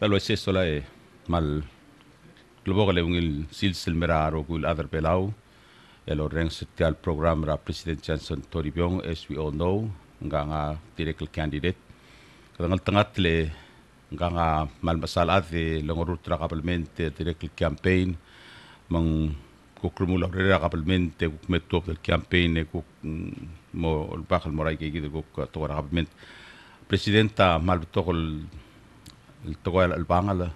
Pero ese sola mal globo que le un silsil meraro gul other belau el orang setiap program ra President Johnson Toribong as we all know nga direct candidate kadang tengah le nga mal masalah de longorut ra kapalmente direct campaign mang kukrumula ra kapalmente kuk metop del campaign kuk mo el bakal moray gitu kuk to ra kapalmente presidenta mal tokol el togo el bangala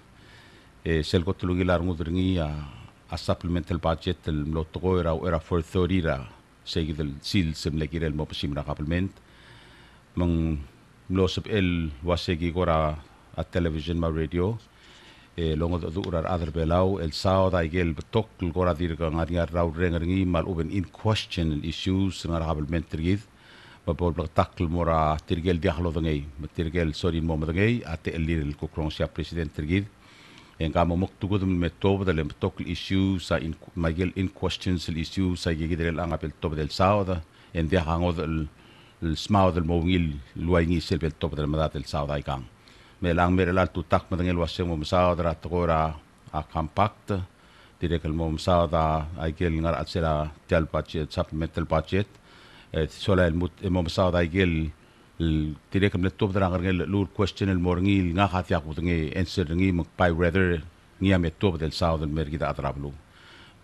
sel ko tulungi lar ngudringi a supplemental budget el lo togo era 430 ra seguid el sil sem legir el mo pasim ra kapalment mang lo sep el wasegi gora a television ma radio longo do urar other belau el sao da igel betok gora dir ga ngaria raw rengi mal uben in question issues ngar kapalment rigid babol takl mora tirgel diahlo dangay tirgel sorin mo dangay ate elir el kukrong siya president tirgid en kamo muktugod metob dal metok issue sa in magel in questions el issue sa gigidel ang apel top del sauda en dia hangod el smao del mowil luaingi sel bel top del madat el sauda ikang melang merelal tutak madangel waseng mo sauda tora a compact direk el mo sauda agel ngar atsera tel budget supplemental budget sola el momsao da igel tire kam laptop da ngel lur question el morngil nga khatya ku ngi answer ngi magpai rather ngi am top del sao del mergi da atrablu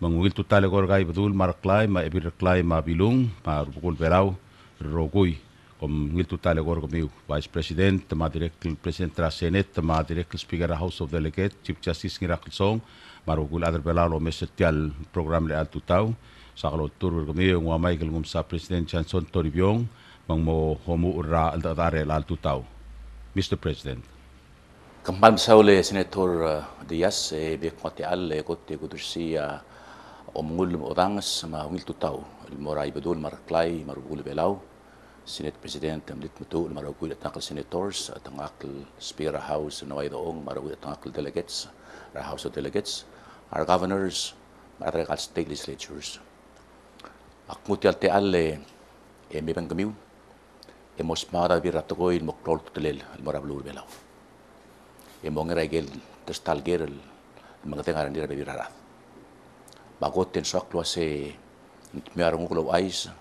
mangwil tutale gor gai bedul marklai ma ebir klai ma bilung ma bukul belau rogui kom ngil tutale gor komiu vice president ma direct president tra senate ma direct speaker house of delegate chief justice ngi raklsong ma rogul adar belau lo mesetial program le altutau sakalo tur kami ngwa Michael ngumsa President Johnson Toribong mang mo homu ura aldare lal tutau. Mr. President. Kampal saule Senator Diaz bek mati al kote kudursi omngul orangs ma ngil tutau morai bedul marklai marugul belau Senate President amlit mutu marugul takal senators tangakal Speaker House nawai doong marugul takal delegates House of Delegates our governors marakal state legislatures akmutial te alle me bangamiu mos mara biratogoy mokrol tutelel morablur belau mongeragel testalgerel mga tengaran dira bebirara bagoten sok wase miarong ulo ais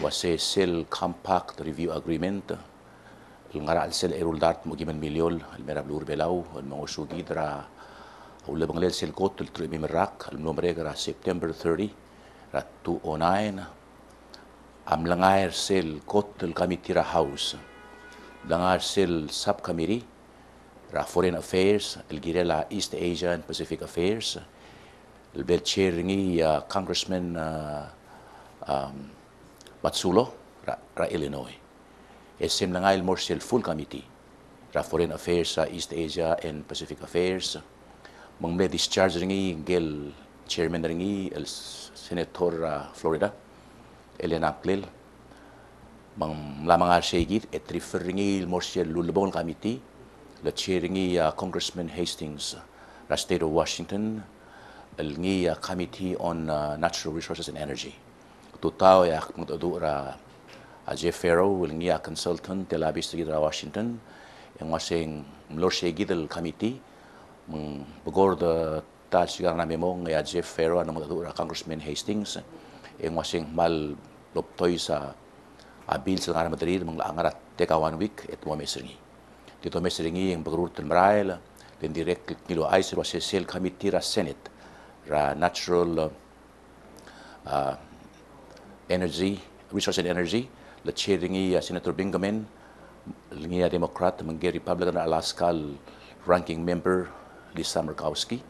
wase sel compact review agreement ngara al sel erul dart mo gimen miliol al merablur belau al mga sugidra ulle banglel sel kot el trimi merak al nombre September 30 rat 209 am langair sel kotel committee ra house langair sel subcommittee ra foreign affairs el girela East Asia and Pacific affairs el bel chairingi congressman Matsulo ra Illinois esem langail morsel full committee ra foreign affairs sa East Asia and Pacific affairs mangme discharge ringi gel chairman ringi el Senator Florida Elena Aklil mang lamangar segit et referingi morsel lulubong committee la chairingi Congressman Hastings la state of Washington el ngi committee on natural resources and energy tutaw ya mutadu ra Jeff Farrow el ngi consultant de la bistri ra Washington en waseng mlor segit el committee mang bogor de tal sigar na memong ya Jeff Farrow ano mutadu ra Congressman Hastings en waseng mal loptoy sa abil sa ngara Madrid mang laangarat teka 1 week et mo mesringi dito mesringi ang pagrurutan marail den direct nilo ay sa sel committee ra Senate ra natural energy resource and energy la chairingi Senator Bingaman lingi Democrat mangge Republican Alaska ranking member Lisa Murkowski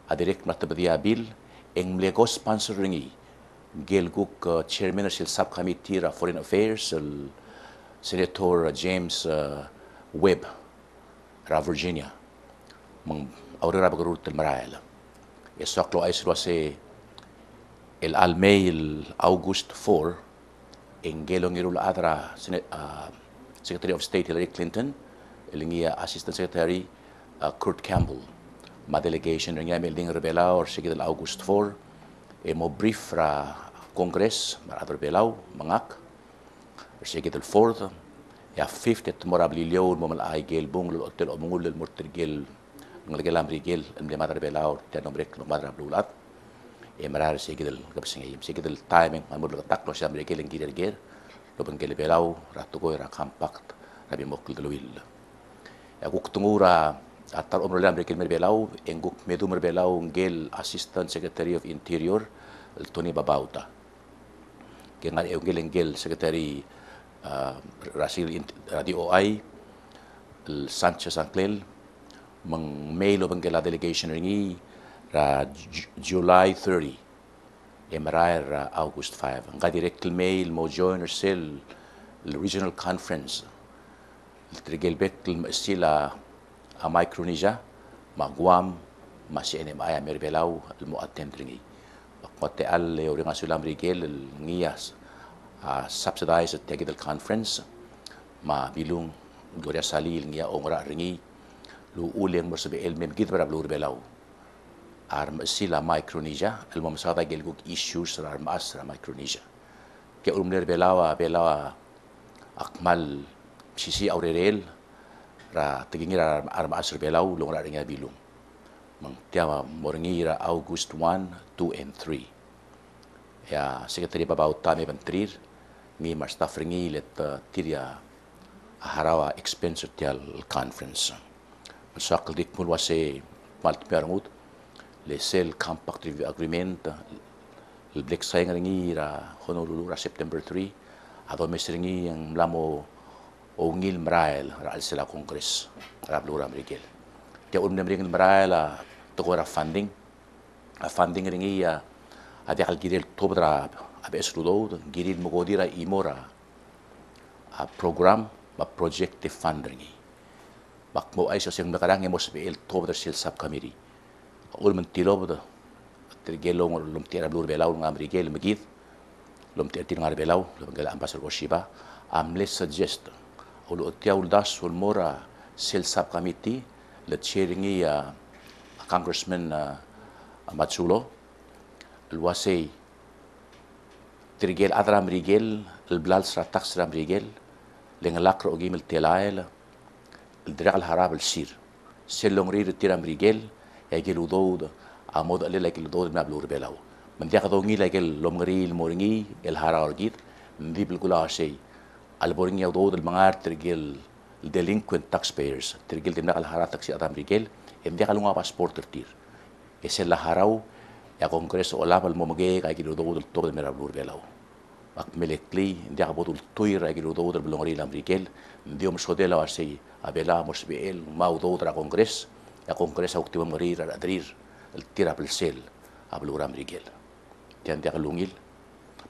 a direct matabadiya bill ang mlego sponsoringi gelguk chairman ng subcommittee ra foreign affairs Senator James Webb ra Virginia mang aurora pagrurutan marail Esok lo ay se el almei el August 4 en gelong irul adra Secretary of State Hillary Clinton, el Assistant Secretary Kurt Campbell, ma delegation ringia melding rebela or sige del August 4 mo brief ra Congress mar adra belau mangak sige del 4th ya 5th morabli leon mo mal ay gel bung lo hotel o mungul el mortigel ngel amrigel el madra belau ta nombrek no madra blulat marar sige del kapsingay sige del timing man mo taklo siya amrigel ngir ger lo bengkel belau ratu ko ra compact rabi mokul delwil ya kuktungura atar umro lam rekel merbelau enguk medu merbelau ngel Assistant Secretary of Interior Tony Babauta kengal engel Secretary Rasil Radio OI Sanchez Anclel mang mail bengela delegation ringi ra July 30 MRI ra August 5 nga direct mail mo join sel regional conference trigel bekel sila a Micronesia, ma Guam, ma CNMI Merbelau, el mo attend ringi. Bakmate al ori nga sulam rigel ngiyas subsidized tegi del conference, ma bilung Gloria Salil ngiya ongra ringi, lu uleng bersabi el mem gid berab lu Merbelau. Arm sila Micronesia, el mo masada gelguk issues ra mas ra Micronesia. Ke Merbelau belawa akmal sisi aurerel ra tegingira arma asr belau long ra ringa bilung mang tiama moringira August 1 2 and 3 ya Secretary Babauta me bantrir ni mar staff ringi let tiria harawa expense tial conference sakal dik mul wase malt permut le sel compact review agreement le black sayang ringi ra Honolulu ra September 3 ado mesringi yang lamo o ngil mrael ra al sela Congress ra blura mrigel dia nemring mrael to ra funding a funding ringi adi al girel tobra abes rudo giril mogodira imora a program ba project funding bak mo ay so sing nakarang mo sa el tobra sil subcommittee ul men tilob tergelong lum tira blur belaw ng amrigel magid lum tira ngar belaw lum gala ambassador Oshiba let's suggest ulu tiaul das ul mora sel subcommittee le chairingi Congressman Matsulo الواسي ترجال أدرام رجال البلال سرا تكسرام رجال لين لاكر أجيم التلاعل الدرع الهراب السير سلون رير تيرام رجال يجيلو دود أمود اللي لكيلو دود ما بلور بلاو من ديك دونغي لكيل لومغري الموريني الهرا أرجيت من دي بالكلا شيء البوريني دود المعار ترجال delinquent taxpayers ترجال تمنع الهرا تكسي أدرام رجال إم ديك لونغا باسبورت تير يسلا هراو ya Kongres olah bal momage kay gido do to de mera blur belaw ak melekli ndi abotul toira gido do de blongri lamrikel ndiom sodela wasi abela mosbel mau do tra Kongres ya Kongres uktibo morir adrir el tira pel sel ablur amrigel tian dia lungil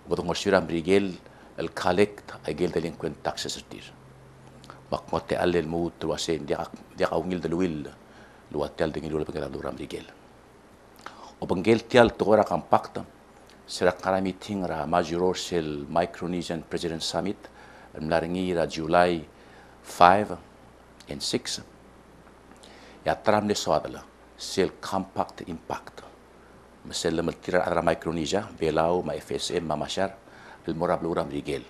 bodo mosira amrigel el collect agel delinquent taxes tir bak motte allel mut wasi dia ungil de luil luatel dingil lo pegala blur amrigel o bangel tial tora compacta sera kara meeting ra major sel Micronesian President Summit mlaringi ra July 5 and 6 ya tramle soadala sel compact impact mesel meltira ra Micronesia belau ma FSM ma mashar el morab luram rigel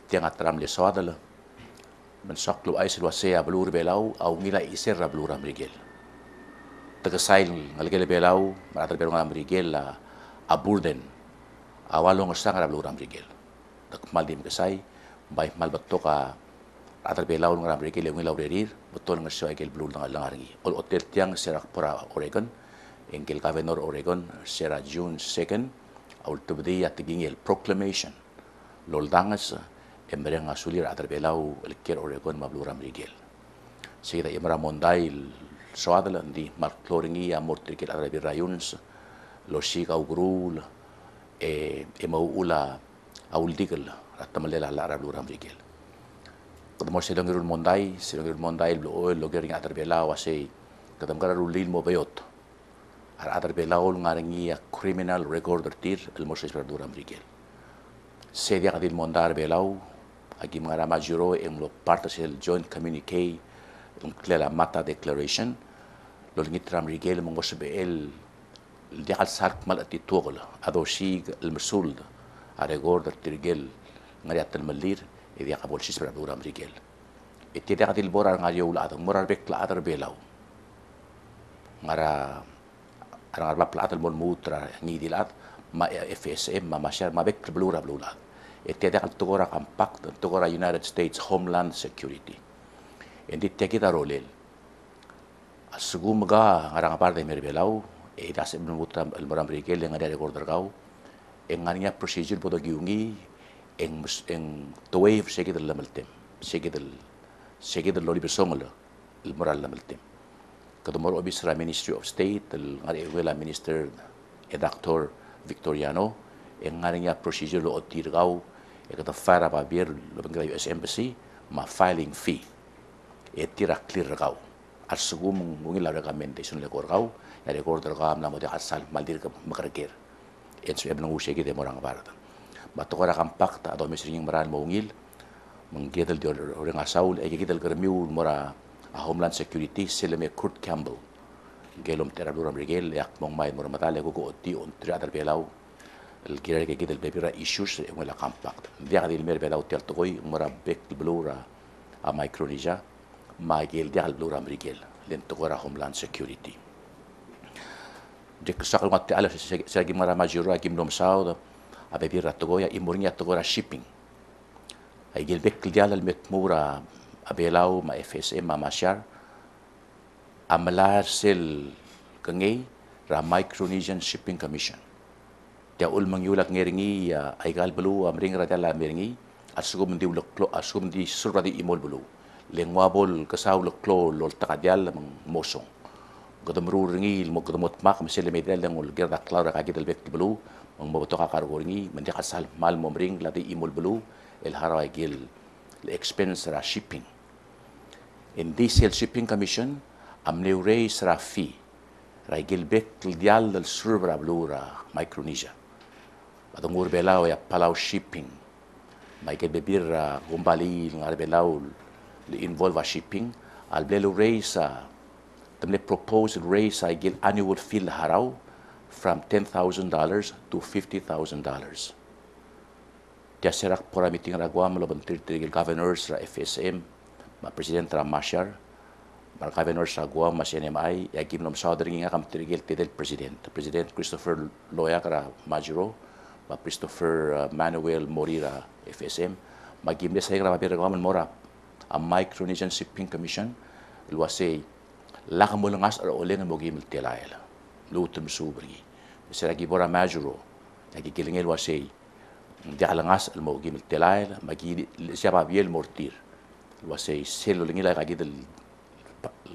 tiang tramle soadala men saklu aisel wasea blur belau au ngila iser ra bluram rigel tagasail ngalgele belau maratar berong amrigel a burden awalong sang arab luram rigel tak maldim kasai bai mal batoka atar belau ng amrigel ng laurerir betul ng sya gel blur ng langargi ol hotel tiang serak pora Oregon engel governor Oregon sera June 2nd aul tubdi at gingel proclamation loldangas embereng asulir atar belau el ker Oregon mabluram rigel sida imra mondail soadala di markloringi amortrikil arabi rayuns lo shika ugrul maula auldigel atamalela la arab luram rigel kadamo silangirul mondai lo gering atarbela wase kadam kararulil mo bayot Adar belaul ngaringi criminal record tir el Moses Berdura Mrigel. Sedia kadil mondar belau agi mangara majuro em lo parte del joint communique un clara mata declaration lo ngitram Mrigel mongos bel dia al sark mal atitugla adoshi el mersul a record tirgel ngariat el malir e dia kabol sis Berdura Mrigel. Itidak kadil borar ngayo la adang morar bek la adar belau. Ngara arang arba plat al mon mutra ni dilat ma FSM ma masyar ma bek blura blula etiada al tugora compact tugora United States Homeland Security endi tekita rolel asugum ga arang par de merbelau e das ibn mutra al moram rigel yang ada recorder gau engania procedure bodo giungi eng toy segidal lamaltem segidal loli besongol el moral lamaltem Kadumor obisra Ministry of State, el ngari Minister Dr. Victoriano, en ngari procedure lo otirgau, kata fara pa bir lo bangla US Embassy, ma filing fee. Tira clear gau. Arsugum ngil la recommendation le gau, ya le gau gam na mo de asal maldir ka makarger. En so ebnang ushe de morang barata. Batokora kampakta ado mesring maran mo ngil, menggedel di orang asaul, gidel germiu mora a Homeland Security sileme Kurt Campbell gelom teradura Mrigel yak mong may mura matale ko oti on triadar belau el gira ke gidel bebira issues en la compact dia kadil mer belau tel toy mura bek blura a Micronesia ma gel dia blura Mrigel len togora Homeland Security de sakal ngati ala segi mara majura kim nom sauda a bebira togoya imurnya togora shipping ay gel bek dia al met mura abelau ma FSM ma masyar amalar sel kengay ra Micronesian Shipping Commission dia ul mangyulak ngeringi ay gal belu amring ra dala meringi asugum di uloklo asugum di surra di imol belu lengwabol kasaw loklo lol takadial mang mosong godamru ringi mo godamot mak mesel medel lang ul gerda klara ka gidel bek belu mang moto ka kargo ringi mandi kasal mal momring lati imol belu el haray gil expense ra shipping in this Shipping Commission amneu reis ra fee ra gilbek dial del surra blura Micronesia adong urbelau ya palau shipping mai ke bebir gombali ngar belau li involve shipping al blelu reis temle propose reis I gil annual fee harau from $10,000 to $50,000 dia serak pora meeting ra guam lo bentir gil governors ra FSM ma President Ramashar, ma Governor sa Guam, ma CNMI, ya gimnom sa dringing nga kam tirigil tidel President Christopher Loya kara Majuro, ma Christopher Manuel Morira FSM, ma gimde sa nga mapira guam mora a Micronesian Shipping Commission, luwasay lakam mo langas ar oleng mo gimil tilail, lutum subri, sira gibora Majuro, ya gigilingil luwasay, di alangas al mo gimil tilail, ma siapa biel mortir. Was a selling like I did the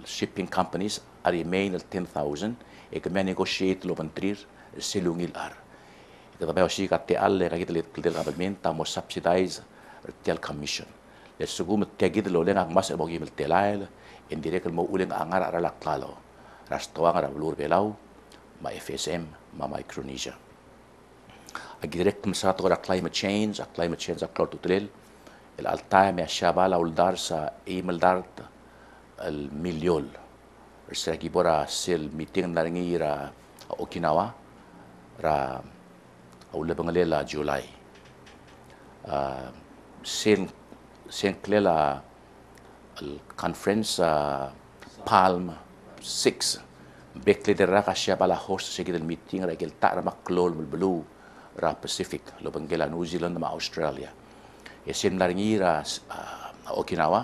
shipping companies are remain at 10,000 e que me negotiate lo ventrir selungil ar que da shi ka te alle ka gidel del government mo subsidize tel commission le sugum te gidel lo lenga mas mo gimel telail en direct mo ulen angar ara la klalo rasto angar blur belau ma FSM ma Micronesia a direct msato ra climate change a klor tutel el altaim ya shabala uldar sa email dart el miliol sergi bora sel meeting naringi ra Okinawa ra ulle bangalela July sen klela el conference Palm 6 bekle de ra ka shabala host segi del meeting ra gel ta ra maklol blue ra Pacific lo bangela New Zealand ma Australia Esen laringira Okinawa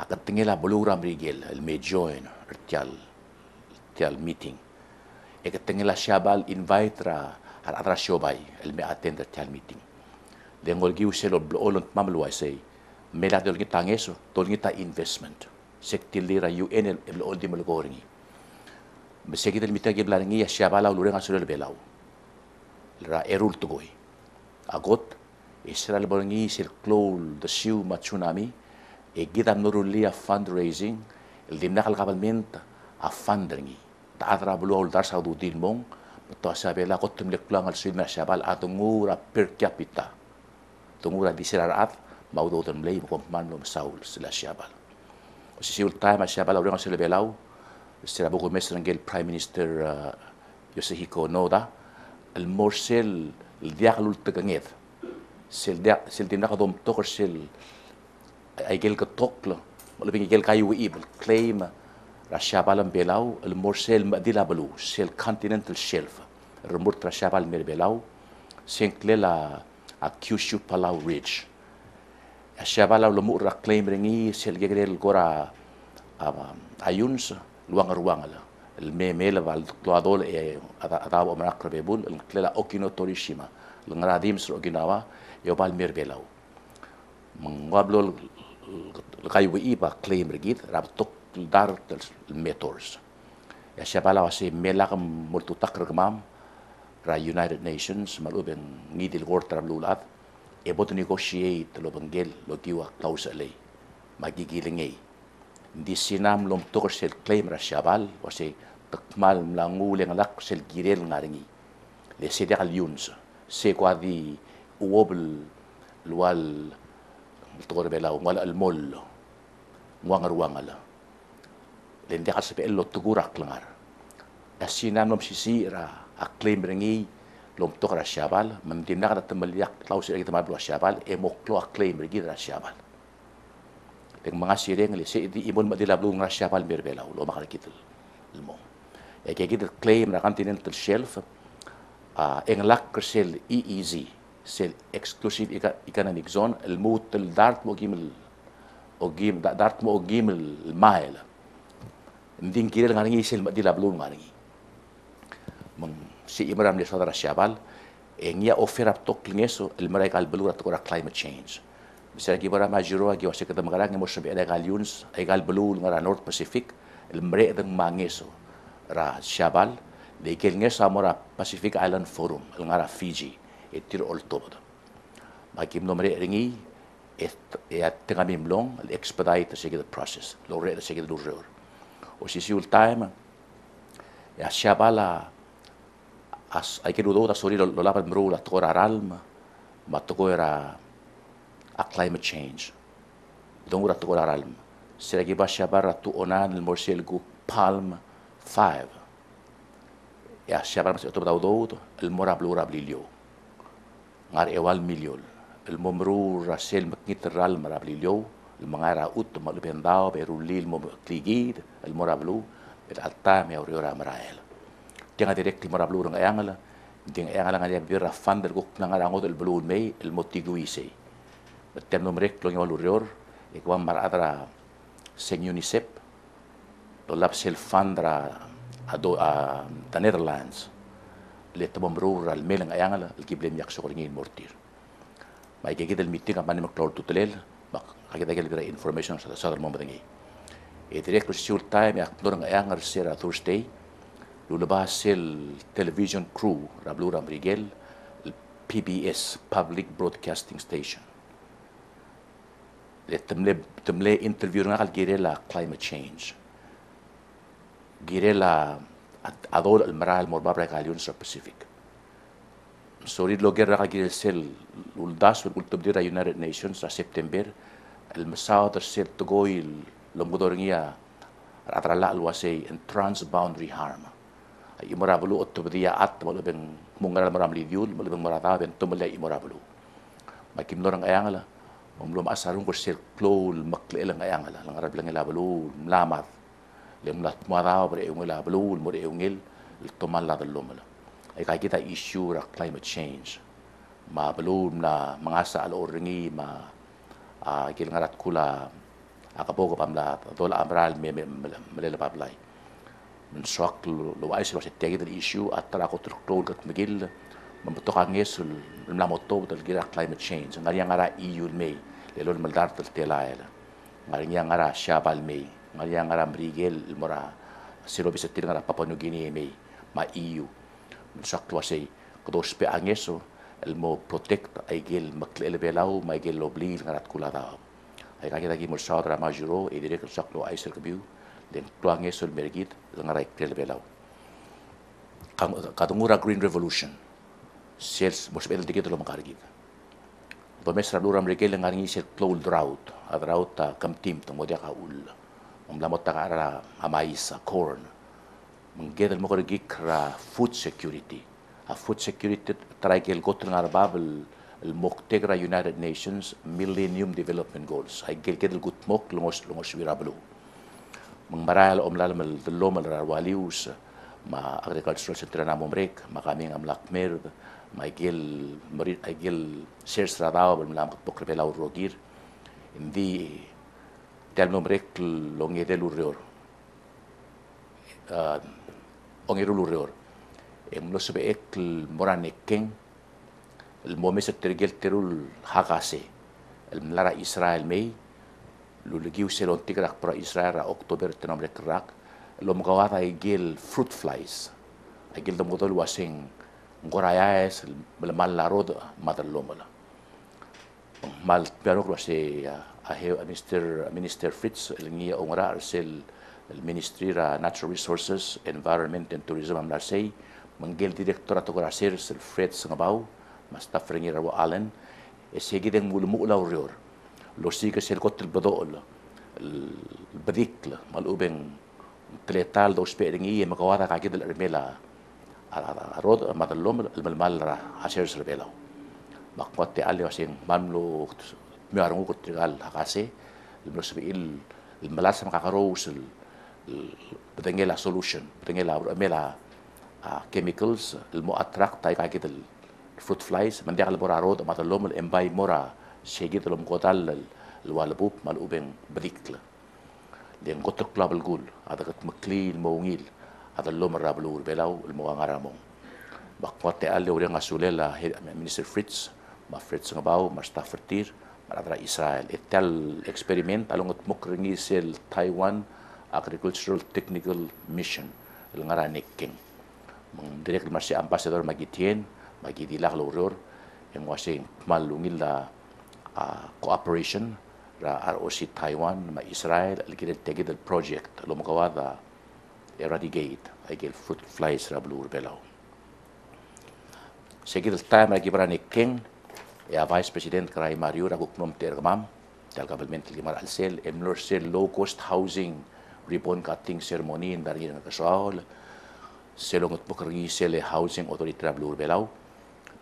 akan tingela belura Mrigel el me join tial meeting e tingela shabal invite ra ara shobay el me attend tial meeting dengol giu selo olon mamluai sei mela dol kita ngeso dol kita investment sektilira UN el oldi melgoringi besegi del mitagi blaringi shabala ulurenga sulel belau ra erul tugoi agot Israel borangi sirklol the siu ma tsunami e gidam nurulia fundraising el dimna kal kabalment a fundingi taatra bulu dar Saududin mong to sabela ko tumlek lang al silna syabal atungura per capita tungura di sirarat mau do tumlei ko man lo saul sila syabal o si ul time syabal orang sila belau sila buko mesrangel prime minister Yoshihiko Noda al morsel diaklul teganget sel tinda ka dom tokor sel ay gel ka toklo malabing gel kayu ibel claim Rashabal belau el morsel madila balu sel continental shelf remurt Rashabal belau senklela a Kyushu Palau Ridge Rashabal lo mura claim ringi sel gegrel gora ayuns luang ala el memela val toadol e adabo makrabebul el klela Okino Torishima ngaradim sur Okinawa yobal belau mangwablol kayu iba claim rigit rabtok dar metors ya syabala wasi melak multu takr kemam ra United Nations malubeng ngidil gor trablulat e bot negotiate lo bengel lo giwa klaus alay magigilingay di sinam lom tokor sel claim ra syabal wasi takmal mlanguleng lak sel girel ngaringi le sedia yuns se kwadi uobl lual tokor belaw wala al mol ngwangarwangala dan dia kasih lo tegurak lengar. Asina nom sisi ra aklaim rengi lom tok ra syabal mentindak ada tembeliak klaus lagi temal syabal emoklo aklaim rengi ra syabal. Deng mengasih deng le se di ibon madila blung ra syabal berbelau lo makal kitul ilmo. Ya kayak gitu claim ra continental shelf englak kersel EEZ sel exclusive economic zone الموت الدارت مو جيم ogim dart mo ogim mail nding kira ngaringi sel madila belum ngaringi si imram le saudara syabal engia offer up tok lingeso el mereka al belura tok climate change misalnya gibara majuro agi wasi kata magarang mo sabi ada galyuns ay gal belul ngara North Pacific el mereka deng mangeso ra syabal de kel ngeso amora Pacific Island Forum el ngara Fiji etir oltob makim no mere ringi tengah mimlong el expedite the process lo re the dureur o si ul time ya syabala as ay kedudo ta sori lo lapat mru la tora ralma ma to era a climate change dongura to ralma seragi ba syabara tu onan el morsel gu palm 5 ya syabara mas to daudo el mora blura blilio ngar ewal miliol el momru rasel makit ralma blilio el mangara ut malubendao berulil mo kligid el morablu bet alta me aurora marael tenga direct morablu rang ayangala ding ayangala ngaya birra fander gok nangara ngot el blue me el motiguise betem no merek lo ngol urior e kwa mar adra sen unicef lo lapsel fandra ado the Netherlands le tabomru al melang ayangala el giblem yak sokoringin mortir mai kegid el meeting amani maklor tutelel kita kira information sa southern mo batangi e direct short time ya dorang ayang sera Thursday lulabas sel television crew rablura brigel PBS Public Broadcasting Station le temle interview nga kal girela climate change girela adol al maral morbabra kalion sa Pacific sorry lo gerra kal sel uldas ul tubdira United Nations sa September المساعدة السير تقوي لمقدرنيا أترلا الواسي in transboundary harm imora bulu otobdia at malu ben mungal maram lidiul malu ben marata ben tumle imora bulu makim norang ayangala umlum asarung ko sir klol maklelang ayangala lang arab lang ila bulu mlamat lemlat mara bre ungila bulu mo re ungil tumal la dalum ay kay kita issue ra climate change ma bulu na mangasa al oringi ma gil ngarat kula akapogo pamla dola amral melela pablay men sok lo wais lo setegi del issue atara ko trukol kat megil membetok angesul mlamoto del gira climate change ngari ngara EU mei lelo meldar tel telaela ngari ngara syabal mei ngari ngara brigel mora siro bisa tir ngara Papua New Guinea mei ma EU men sok lo sei ko spe angeso el mo protect ay gel maklele belau may gel oblir ngarat kula daw ay kaki lagi mo saudara majuro e direct saklo ay sel kabiu den tuange sul mergit ngarai klele belau katungura Green Revolution sales mos bedel dikit lo makargid domesra luram regel ngaringi sel cloud drought a drought ta kam tim to modia ka ul lamot ta ara mais corn menggedel mo ra food security a food security traigel gotr ngar babel el moktegra United Nations Millennium Development Goals ay gel gut mok longos wirablu mengmaral lalam el lomal walius ma agricultural center na momrek ma kami ngam lakmer ma igel shares radao bel lam pokrebela rogir indi tel momrek longedel urreor ongeru urreor em lo sebe ek moranekeng el momes tergel terul hakase el mlara Israel mei lulugiu selon tigrak pra Israel ra Oktober tenomrek rak lo mkawata igil fruit flies igil da modol wasing ngorayas mal larod madallo mala mal pero wase minister Fritz lingi ongra arsel el ministry ra natural resources environment and tourism am larsei manggil direktorat ograser sel Fred sangabau mas tafringi ra Allen esegideng mulmu laurior lo siga sel kotel badol el badikla mal ubeng تلاتال دوش بيرنجي مقوادا كاكيد الرميلا رود ما تلوم المال را عشر سربيلا مقوات تالي واسين ماملو ميارمو كتريال هكاسي المسبيل الملاس مكاكروس بتنجيلا سولوشن بتنجيلا رميلا chemicals المو اتراك تاي كاكيد الفروت فلايز من داخل برا رود ما تلوم الامباي مورا شيجيد لهم قوتال الوالبوب مالوبين بديكلا لأن قلت كلاب الجول هذا قد مكليل مويل هذا اللوم الرابلور بلاو الموانغرامون بقوات تالي وريان غسوليلا مينيستر فريتز ما فريتز نباو ما ستافرتير ما ادرا اسرائيل التال اكسبيريمنت الون مكرني سيل تايوان agricultural technical mission الغرا نيكين من ديريك المارشي امباسادور ماجيتين ماجي دي لاغ لورور ان واشين مالونغيل لا cooperation ra ROC Taiwan ma Israel algil tegid el project lo mukawada eradicate agil fruit flies ra blur belaw segid el time agi brane king ya vice president kray Mario ra guknom tergamam tal government limar alsel emlor sel low cost housing ribbon cutting ceremony in dari na kasol selongot pokri sel housing authority ra blur belaw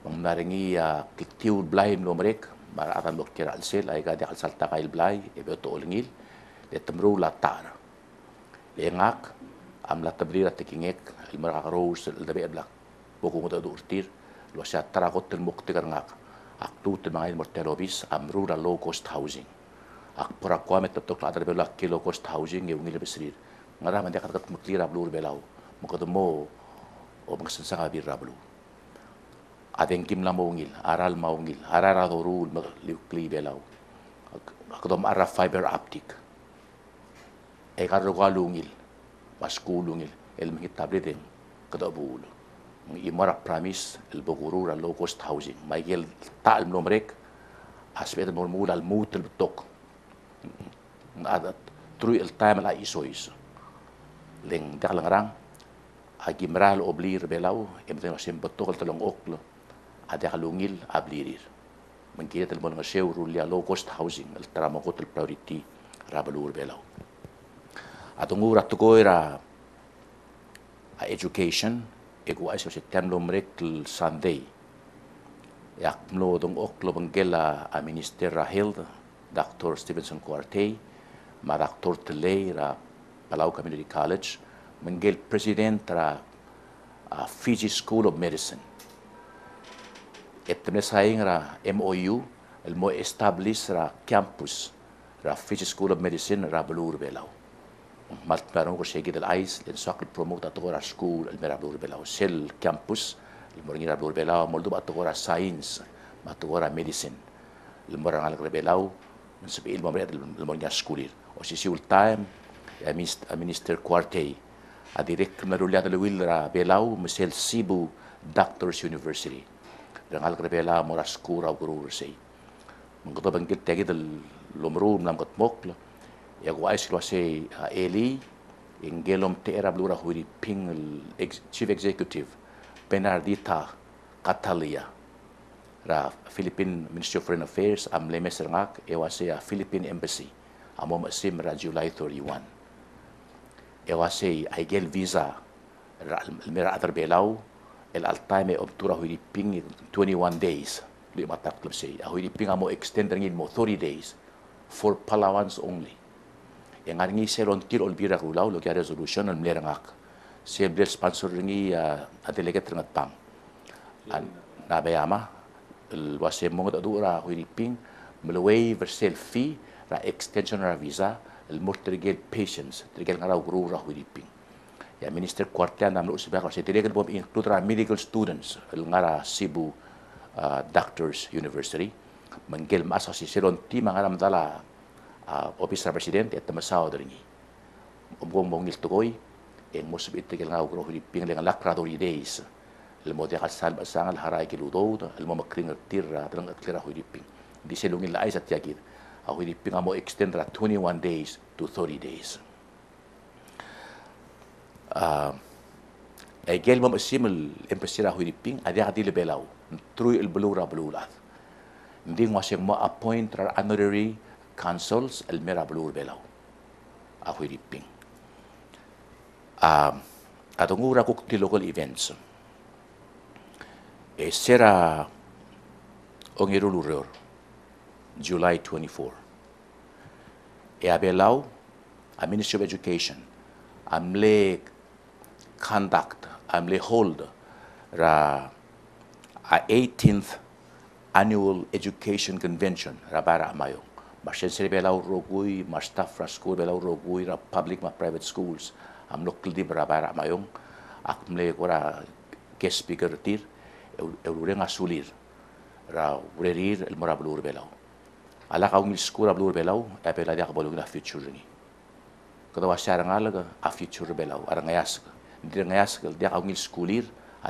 mangnaringi kitiw blaim lo merek maratan dokter alsel ay gadi al salta kail blay e beto olngil le temru la tar le ngak am la tabrira tekingek el marakaros el dabe blak boko ngoda durtir lo sha taragot el muktigar ngak aktu te mangai mortelobis amru la low cost housing ak pora kwamet tok la darbe la low cost housing e ngil besrir ngara mande kat muklira blur belaw mukodomo o magsansanga bir rablu adeng kim la maungil aral maungil arara dorul liukli belaw akdom ara fiber optic e karro galungil maskulungil el mingit tableten kadabul imara promise el bogurura low cost housing maigel tal nomrek asbet normul al mut el tok adat tru el time la isois leng daklangrang agimral oblir belaw emten sem betok telong oklo ada kalungil ablirir mengkira telmon ngaseu rulia low cost housing el tramakot el priority rabalur belaw atungu ratukoira education ego aiso se temlo mrek Sunday yak mlo dong oklo bangela a minister Health Dr. Stevenson Quartey ma Dr. Telei ra Palau Community College mengel president ra Fiji School of Medicine etmesaying ra MOU el mo establish ra campus ra Fiji School of Medicine ra balur belaw malt parang ko segi del ice den sakl promote ato ra school el mera balur belaw sel campus el moringi ra balur belaw moldo ato ra science ato ra medicine el morang al belaw men sabi il momret el moringi schoolir o si ul time a minister Quartey a direct marulia de wil ra belaw mesel Cebu Doctors University rangal krebela moras kura guru sei mengko bangkit tagi del lomrum lam kat mokla ya go ais lo sei eli ingelom tera blura huri ping chief executive Bernardita Catalia ra Philippine Ministry of Foreign Affairs am lemes ngak ewase a Philippine Embassy amo masim ra July 31 ewase aigel visa ra mera adar belau el altaime obtura huiriping 21 days li matak club say a huiriping amo extend ngin mo 30 days for Palawans only yang ngi selon tir olbira rulau lo resolution on mera ngak sebel sponsor ngi a delegate ngat pang na bayama el wase mo da dura huiriping melaway versel fee ra extension ra visa el mortrigel patience trigel ngara guru ra huiriping ya minister kuartian nam lu sebab kasi trigel bom include ra medical students el ngara Cebu Doctors University manggil mas si selon ti mangaram dala officer president at masaw dringi bom mongil tukoy en mosbit trigel ngara guru huiriping le lakradori days المودي قصال بسان الهراي كيلودو الممكرين التير درن التير هويديبين دي سيلونغ لا ايزا تياكيد هويديبين امو extend 21 days to 30 days اجل مم اسيم الامبسيرا هويديبين ادي غادي لبلاو تروي البلورا بلولات ندي واشين مو appoint honorary consuls الميرا بلور بلاو هويديبين ادونغورا كوكتي local events sera ongiruluror July 24 abelau a Ministry of Education amle conduct amle hold ra a 18th annual education convention ra bara mayo marsen sere belau rogui mar staff ra school belau rogui ra public ma private schools am local di bara mayo akmle ora guest speaker tir eurenga sulir ra urerir el morablur belau ala ka ungil skura blur belau e pela dia bolung na future ni kada wasara ngalaga a future belau ara ngayas dir ngayas dia ka ungil skulir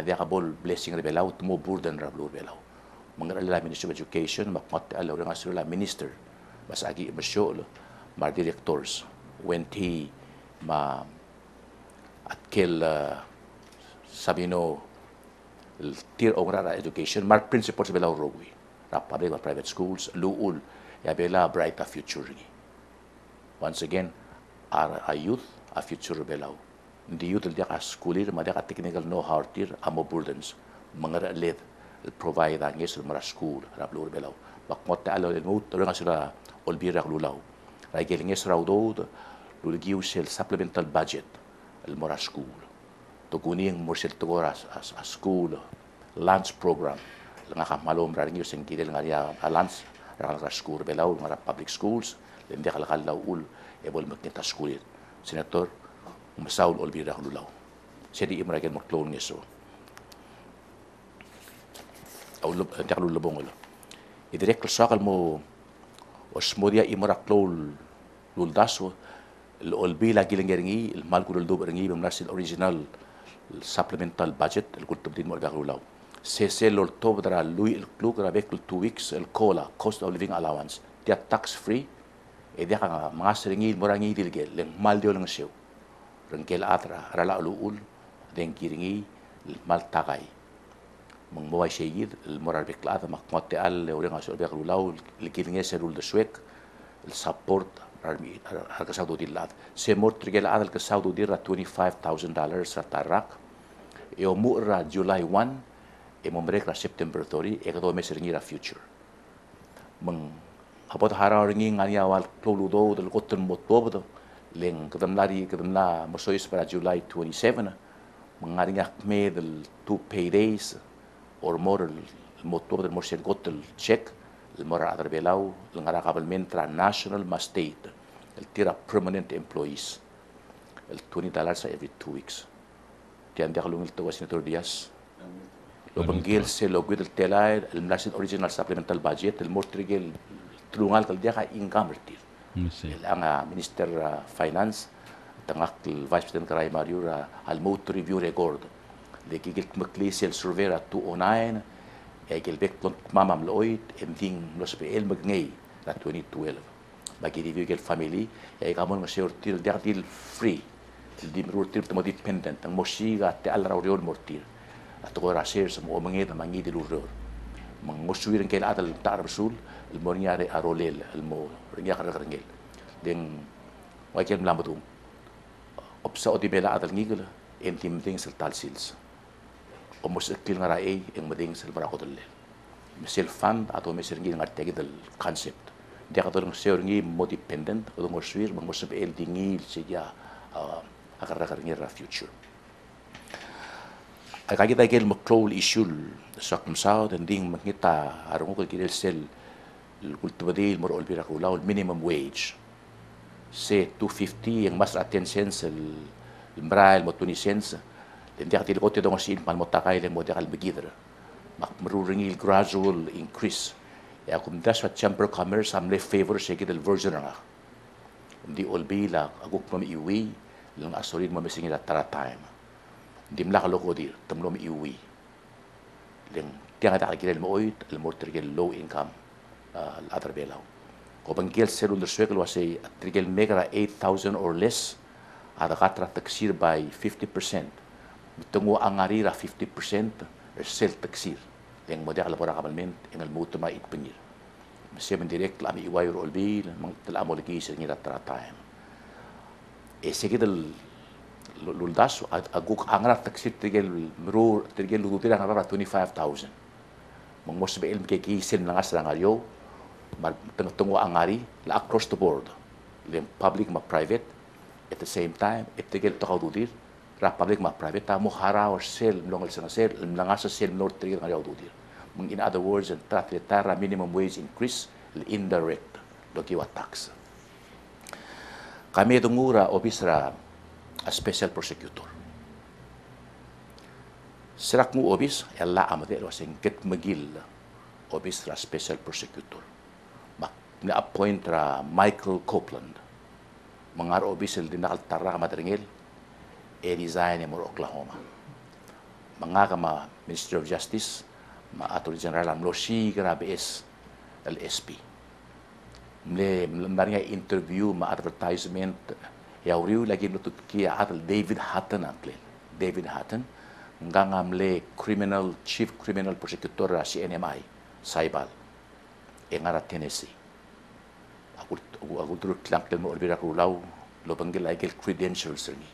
dia ka bol blessing re belau tumo burden ra blur belau mangala la Ministry of Education makmat ala urenga sula minister bas agi masyo mar directors wenti ma atkel sabino tier ora education mar principles bela rogui ra public or private schools luul ya bela brighter future ni once again our youth a future bela the youth dia ka schoolir ma dia ka technical know how tir amo burdens mangara led provide ang yes mara school ra blur bela bakmot ta alo mut ro nga sila olbira lulaw ra gelinges ra do lulgiu sel supplemental budget el mara school to kuning morsel to a school lunch program nga kamalom ra ngi sing kidel nga ya lunch ra school belaw nga public schools len dia kala ul e bol makita school senator masaul olbira lulaw sedi imragen mo klon ngeso aw lo taklu lobong lo idirek sakal mo osmodia imra klol luldaso olbila gilengerengi il malkul do rengi bamnasil original supplemental budget el kultub din mo gagulaw sese lol tob dara lui el klug ra bek 2 weeks el cola cost of living allowance dia tax free e dia nga mga seringi morangi dilgel leng mal dio lang sew rengkel atra rala luul den kiringi mal takay mong maway sheyid el moral bek la makmote al ore nga so bek lulaw el kiringi selul de swek el support army har kasado dillat se mort trigel adal kasado dirra $25,000 sa tarak e omura July 1 e mombrek ra September 30 e kado mes ringira future meng apot hara ringi ngani awal toludo del kotten motobdo leng kadamla mosois para July 27 mengarinya me del 2 paydays or more motob del morsen kotel check المرة على بلاو لنغرا قبل من ترى national ما state التيرا permanent employees $20 every 2 weeks tiyan dia kalungil to Senator Diaz lo banggil se lo gwid el telay el national original supplemental budget el mortrigel tulungal kal dia ka income retir el ang minister finance tangak vice president Karay Mario al motor review record de kigil maklisel survey 209 gelbek plont mamam loit emding los PL magnay la 2012 bagi review gel family kamon ngaseur til dil free til dim rur til mo dependent ang mosiga te al rauriol mortir at ko rasir sa mo mangit mangi di luror manguswir ang kaila atal tar rasul el mo nyare arolel el mo ringa karangel den wakel mlambatum opsa odi bela atal ngigala entim ting sel talsils o mo sekil ngara ang mading sel barakotol misel fund atau misel ngi ngartegi del concept dia katong seur ngi mo dependent o mo swir mo sebe el dingil seja akar ngi future kaya kita gel maklol isul sakum sao dan ding mangita arong ko gel sel kultubadil mor olbira ko law minimum wage se 250 yang mas 10 cents el mbrail mo 20 cents dan dia til ko te dong sin pan mo takay le mo dia kal begidra mak maruringil gradual increase ya kum das wa chamber commerce amle favor se gel version nga di olbila aguk mo iwi lang asolid mo mesing ila tara time di mla kaloko dir tamlo mi iwi leng tiang ada kagil mo oit el mo trigel low income other belaw ko bangkel selul swekal wase trigel megara 8,000 or less ada katra taksir by 50% bitungo angarira 50% sel taksir leng mo dia kalapora kamalment engal mo tuma itpengir seven direct lami iway or olbil mang tala mo lagi sa ngira time segidel luldas aguk angrat taksir trigel mero trigel lutira ngara 25,000 mong mos be ilm ke kisil nangas rangayo tunggu angari la across the board le public ma private at the same time trigel to dudir ra public ma private ta mo hara or sel longal sa sel nangas sa sel nor trigel ngayo dudir mong in other words and tara minimum wage increase indirect logiwa tax kami tungura obisra a special prosecutor. Serak mo obis, yalla amade lo singkit magil obis ra special prosecutor. Na-appoint ra Michael Copeland. Mangar obis el dinakal tara madringil resign mo Oklahoma. Mga kama Minister of Justice, Attorney General amlo si grabe es LSP. Mle interview ma advertisement yauriu lagi nutut kia atal David Hutton angklen David Hutton ngamle chief criminal prosecutor ra CNMI Saibal engara Tennessee aku turut langkel mo orbira kulaw lo banggil agel credentials ni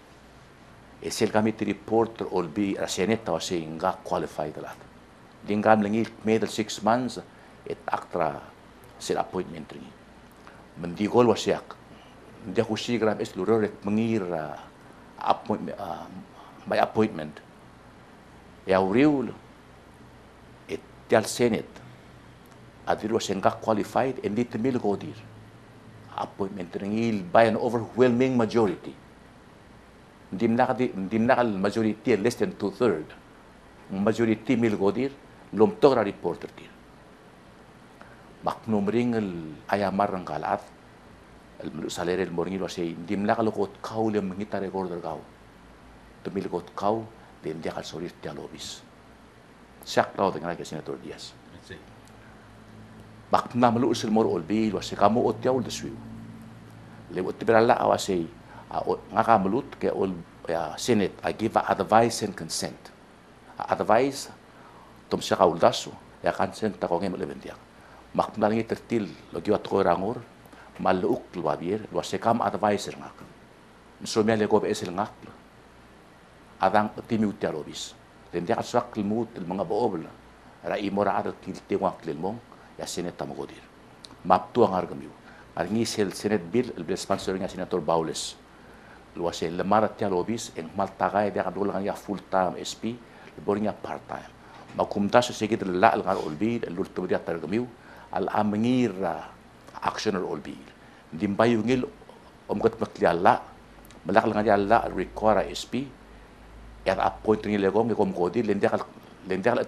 esel kami ti reporter olbi ra seneta wasi nga qualified lat dingam langi middle 6 months et aktra sel appointment ni mendigol wasiak dia kusigram es luror mengira appointment by appointment ya uriul tial senate adiro senga qualified and lit mil godir appointment ringil by an overwhelming majority dimnakal majority less than 2/3 majority mil godir lomtora reporter dir maknum ringel ayamar ng kalat salary morning lo say dim la kalukot kau le mangita recorder kau tumilkot kau din dia kal sorir dia lobis sak law dengan ke senator Diaz bak na malu sil mor olbi lo say kamu ot yaul deswiu le ot berala awase ngaka malut ke ol senate I give advice and consent advice tum sa kaul daso ya consent ta ko ngem le bendia mak na ngi tertil lo giwat ko rangor maluk luabir lo sekam advisor ngak somia le ko esel ngak adang timi utarobis den dia sak limut mga boobl ra imora ad kilte ngak lelmong ya senet tamogodir maptu ang argamiu arngi sel senet bill el sponsoring senator Baules lo sel lemara tialobis en maltagay dia kadul ya full time SP bornya part time makumta sa sigit la al ngar olbi el ultimo dia targamiu al amngira action or olbi dimbayungil omgat makliala malak lang ala require SP at appoint ni legom ni komkodi lendakal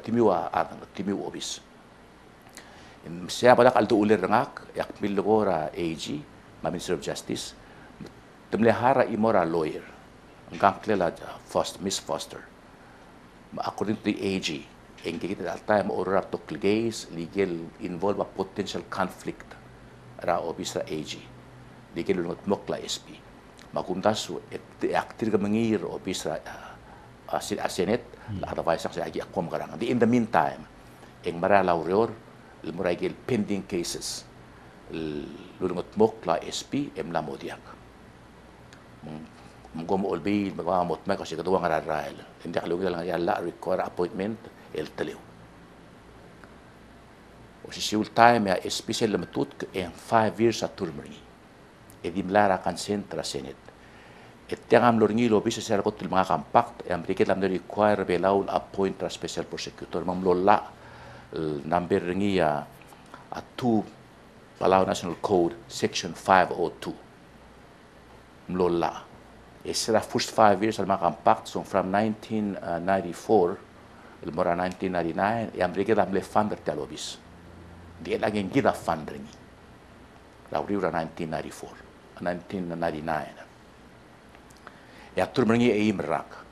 timiwa timiwa obis in siya pada kaldo ulir ngak yak milgora AG Minister of Justice temlehara imora lawyer ang klela Miss Foster according to the AG engaged at that time or to case legal involve a potential conflict ra obis ra AG legal not mokla SP makumtasu et aktir ga mangir obis ra Senate la advice sa agi akom karang. In the meantime, eng mara laurior, ilmuray gil pending cases. Lulungot mok la SP em la modiak. Mungkom olbi magmamot may kasi kaduwa nga rail. Hindi kalugil lang yala require appointment el taliw. O si siul time ya special lamatut en 5 years at turmeringi. E dimlara kan sentra senate. Et tiangam loringi lo bisa sera kotil mga compact am rikit lam require belaul appoint a special prosecutor mamlola number ringi ya a 2 Palau National Code section 502. Mlola. It's the first 5 years al mga compact so from 1994 il mora 1999 am rikit lam le funder talobis. Di lagi gida funding. Lauriura 1994, 1999. Ya turmengi e imrak.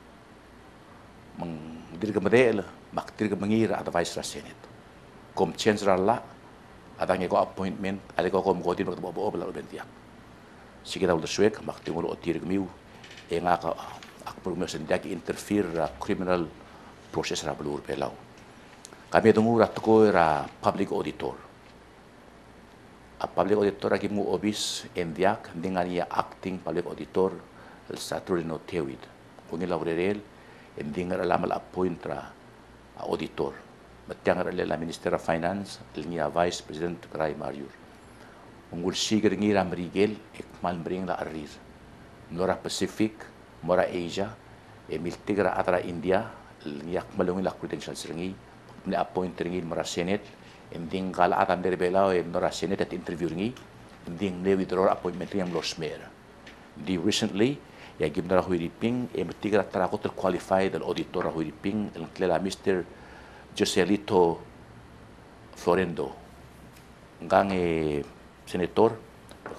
Dirga model, mak dirga mengira advice ra senate. Kom change ra la, adang ko appointment, ale ko kom godin ko bo bla bentia. Sige daw suek mak tingulo o dirga miu. E nga ka akpur mo sendak interfere ra criminal process ra blur pelaw. Kami dungura ko ra public auditor. A public auditor lagi mu obis endiak dengan ia acting public auditor el Saturnino Tewid. Kung ilaurerel endingar alamal appoint ra auditor. Matiangar la Minister of Finance el nia Vice President Kray Mariur. Ungul siger ngira Mrigel ekmal mring la arir. Nora Pacific, Mora Asia, miltigra atra India, el nia malungil la credentials ringi, ni appoint ringi Mora Senate, ending kala atam dari belau Mora Senate at interview ringi, ending ne withdraw appointment yang losmer. Di recently ya gimna huiriping miltigra tarakot el qualified el auditor huiriping el klela Mr. Joselito Florendo. Ngang senator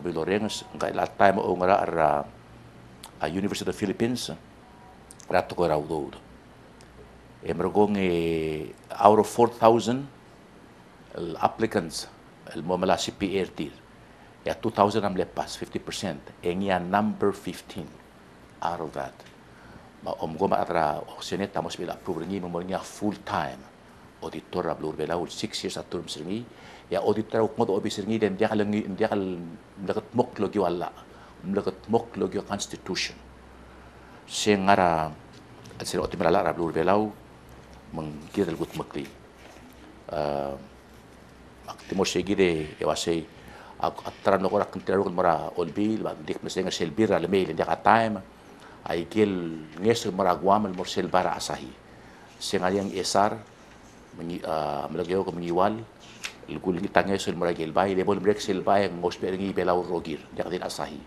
Lorenz ngai la time o ngara a University of the Philippines rato ko raudo. Emergong out of 4,000 applicants el momala CPRT ya 2,000 am lepas 50% engya number 15 out of that goma atra senate tamos bila approve ringi momornya full time auditor ablur bela 6 years at term ringi ya auditor mo obis ringi den dia kalangi dia kal mlakat mok logi wala mlakat mok logi constitution sengara sir otimala ablur belau mengkira gut makli aktimo segide ewase atran no korak kentero mara olbil ba dik mesenga selbira le mail dia ka time ay gil ngeso mara guam el morsel bara asahi sengayang esar melagyo ko mengiwal el gul ni tangay sul mara gil bay lebol break sel bay ang mosper ngi belaw rogir dia din asahi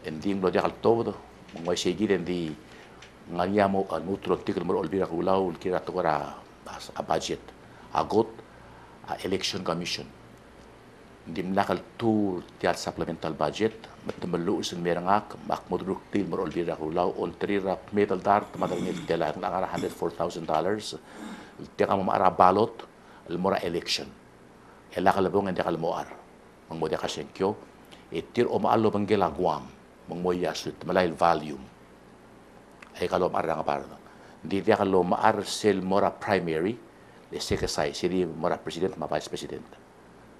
ending lo dia kal todo mo segide di nganyamo nutro tikil mor olbira kulaw kira to kora a budget agot a election commission dim nakal tool tiat supplemental budget matmelu sin merangak mak modruk til mor olbira kulaw ol trira metal dar tamadal ngil dela ngara $104,000 tiaka mo ara balot el mora election ela kalabong ende kalmoar mang modia kasenkyo etir o maalo banggela guam mang moya sut malay volume ay kalom arang pardo di dia kalom ar sel mora primary le sekasay sili mora president ma vice president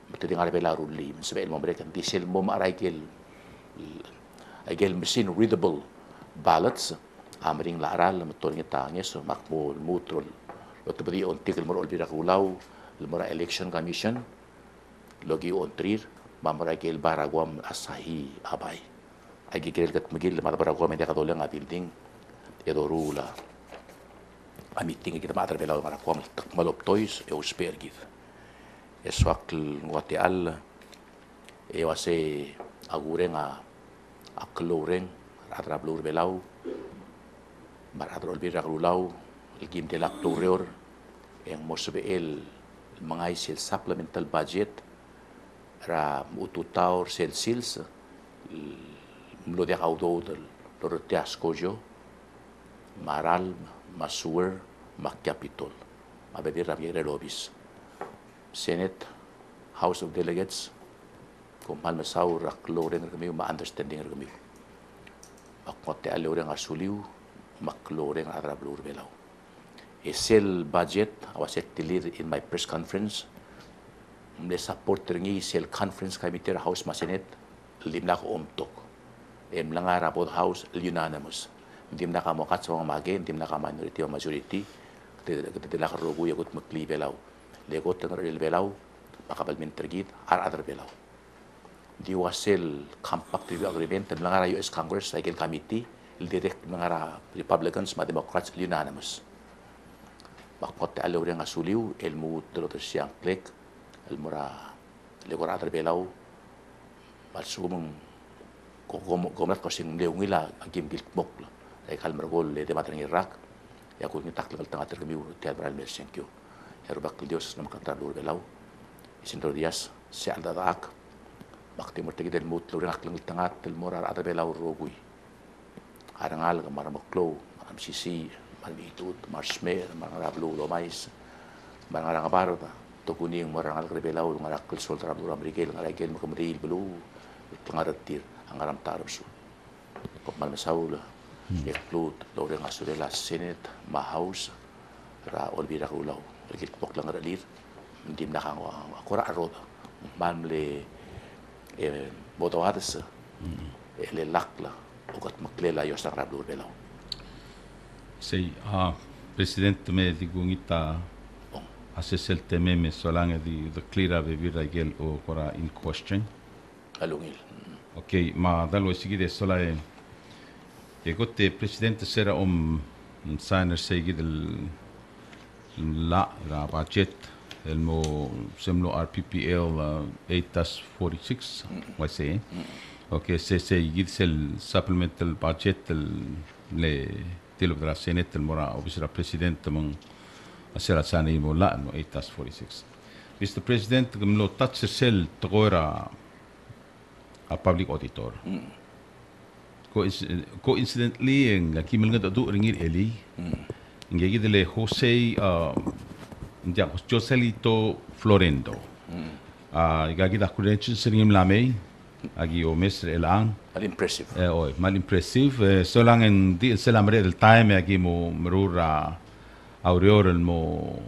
betul ngar bela ruli sebel mo mereka di sel mo araigel machine readable ballots amring la aral mutol ngita ngeso makmul mutrol lo tebedi on tikil mor olbira kulaw le mora election commission logi on trir mamraigel baragwam asahi abay ay gigel kat magil baragwam hindi katulong nga building edorula a meeting kita matar belaw para kwam malop toys e uspergit eswakl ngwati al e wase agureng a akloreng ratra blur belaw maradrol bira rulaw ilgim de laktoreor yang mosbe el mga sel supplemental budget ra ututaur sel sils mlo de audo del lorotias kojo maral masuer makapitol abedir rabiere lobis Senate House of Delegates kung malmasaw rak loren kami ma understanding kami akote aloreng asuliw maklore ng ara blur belaw. Sel budget awaset tilir in my press conference. Mle support ringi sel conference committee house masenet limna ko omtok. Lang ara both house unanimous. Dim na ka mo kat sa mga dim na ka minority o majority. Tila ka rogo yagot makli belaw. Legot ng rel belaw makapalmin tergit ara belaw. Di wasel compact review agreement lang ara US Congress cycle committee direct mga Republicans ma Democrats unanimous. Bakot alo rin nga suliw elmu dolotos siyang click elmura legora adar belaw balsumong gomat ko sing leungila agim giltmok la ay kalmargol le dematang Iraq ya ko ni takal tanga tergamiu teatral mersenkyo herubak dios na makanta lur belaw isindro dias si aldadak bakti mo tigidel mut lur naklang tangat elmura adar belaw rogui arangal ka maramoklo maramsisi malmitut marsmer marablo lomais marang kabaro ta to kuning marangal krebelaw ngarakil sol trablo amerikel ngarakil makamril belu tangaratir angaram tarabsu kop malmasaula eklut lore ngasurela senate ma house ra olbira kulaw rekit pok lang ralir ndim nakang akora arod mamle boto hadas ele lakla ugat maklela yo sa rablo belaw. Sei presidente me digungita assess el tememe solange the clear ave viragel o kora in question. Alungil. Okay, ma dalo sigide solae e gotte presidente sera signer segid la budget el mo semlo RPPL 8-46 what say. Okay, se yids el supplemental budget le tilo della Senate el mora obisera presidente mon asera sana imo la no 8-46. Mr. President, gumlo touch sel togora a public auditor. Coincidentally ang kimil nga do ringir eli. Ngegi dele Jose Joselito Florendo. Igagi da credentials ringim lamay. Agi o mestre elang Mal impressive. Mal impressive. So lang en di selamre del time agi mo merura aureor el mo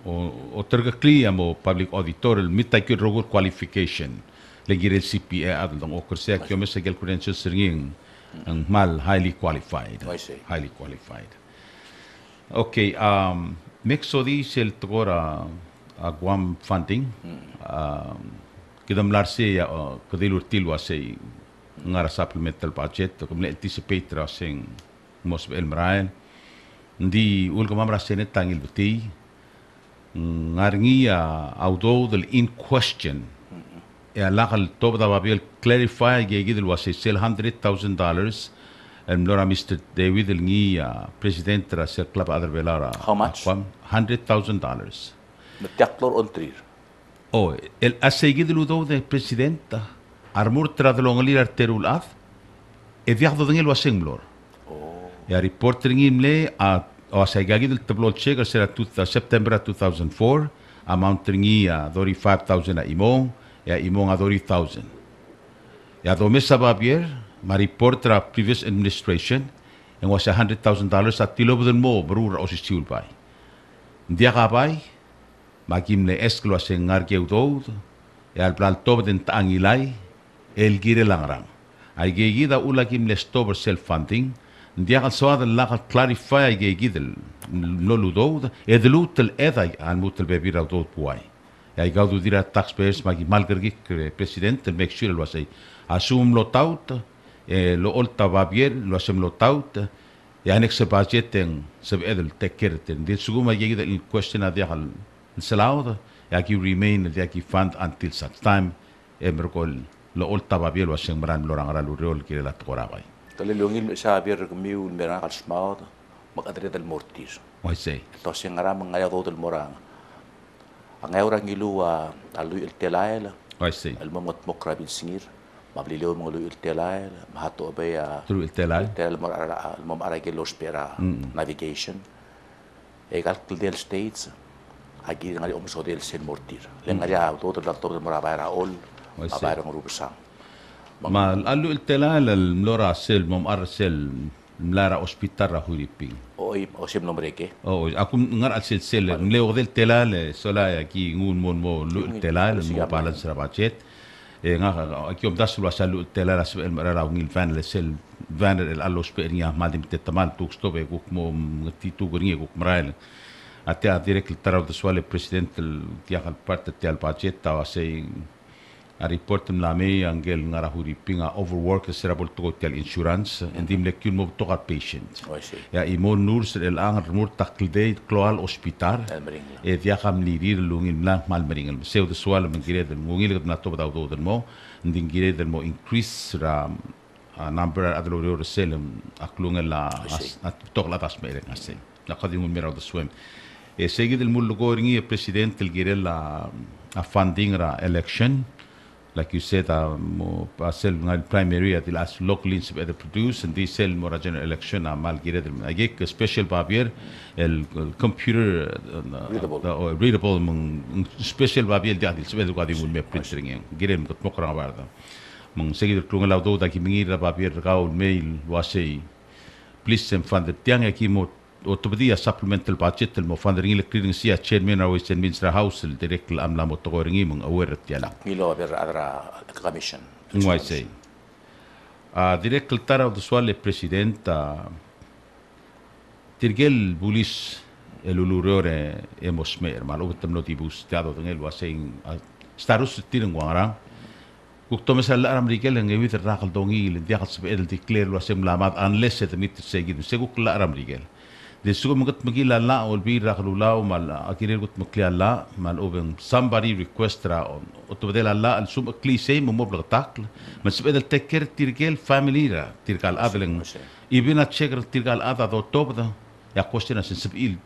o tergakli mo public auditor el mitay ki rogur qualification lagi el CPA adong okurse kyo mes gel credentials ringing ang mal highly qualified. I see. Highly qualified. Okay, mixo di sel togora agwam funding. Kidam larse ya kadilur tilwa say ngara supplemental budget to kumle anticipate ra sing mos el marael ndi ul kamamra senet tangil buti ngarngi audo del in question ya lakal top da babil clarify ge gidil was sel $100,000 and Lora Mr. David el ngi president ra sel club other velara How much? $100,000. Matiaklor on trir. El ha seguido ludo de presidenta armur tradlongalir arterul ad e viagdo dengel wasenglor. Ya reportering imle a segagi del tablo checker será September 2004 amount ringi a 35,000 a imong ya imong a 30,000. Ya do mesa babier ma reporter a previous administration and was $100,000 at tilob del mo brura o sistiul bai. Dia kabay Magim le esklo aseng ngarke udod, al plan tob den tangilay, el gire langrang. Ay gegida ulagim le stop self-funding, dia kal soad la clarify ay gegidel no ludod, edlut el eday an mutel bebira udod puay. Ay gaudu dira taxpayers magim malgergik president make sure lo asay asum lo taut, lo olta babier lo asem lo taut, ya next budget ten sab edel tekerten. Dit suguma gegida in question adia kal Salauda, yaki remain yaki fund until such time emerkol lo olta babiel waseng maran lorang raluriol kire la tkorabay. Talilungin sa bir miu merang kalsmaud makadre del mortis. Why say? To sing ngaram ngayado del morang. Ang ayora ngilu alu il telail. Why say? Al mamot mokrabin singir. Mablilo mo lu il telail, mahato bay Through il telal. tel mor al mom arage los pera navigation. Egal del states agi ngali omso del sen mortir lengali auto to laptop de mora bayra all bayra ngurubsang Ma alu il telal al mlora sel mom arsel mlara hospital ra huriping. O sim nombre ke. Oh, aku ngar al sel leo del telal sola aquí ngun mo telal mo balance ra budget. Nga aquí om das lo salu telal as el mara ngil fan le sel van el allos peria madim tetamal tu stobe guk mo ngtitu gringe guk mrail. Até direct el tarau de suale presidente el dia al parte tel budget ta say a report la me angel ngara huripinga overwork serabol to tel insurance endim lekun mo to patient ya imon nur ser el ang mur takde kloal hospital e dia kam lirir lungin la mal mering seu de sual mengire del ngil na to da do mo ndin gire del mo increase ra number adlo selem aklunga la to la tas mere ngase la qadim mira de swim e seguid el mul goringi president el gire la a funding ra election. Like you said, mo pasel ngal primary at last local ins be produce and this sel more general election mal gire del agek special babier el computer readable special babier dia dil sebe gadi mul me printing gire mo mokra barda mong seguir klung la do da ki mingira babier gaul mail wasei please sem fund tiang aki mo otobdia supplemental budget el mo funding le clearing sia chairman of Westminster House el direct am la mo togoringi mong aware tiala ngilo ber adra commission ngwai sei direct el tara de suale presidenta tirgel bulis el ulurore emosmer mal obetam notibus tado ngel wasei starus tiren wangara Kukto mesal aram rigel ang ewit rakal dongi le diakal sebe el declare lo asem lamat unless it mit segid seguk la aram rigel de sugo magat magila la ol bi rakal la mal akire gut maklia la mal oben somebody request ra on otobedela la al sum klise mo mobla takl man sebe el teker tirgel family ra tirgal adlen ibina checker tirgal ada do tobda ya question as sebil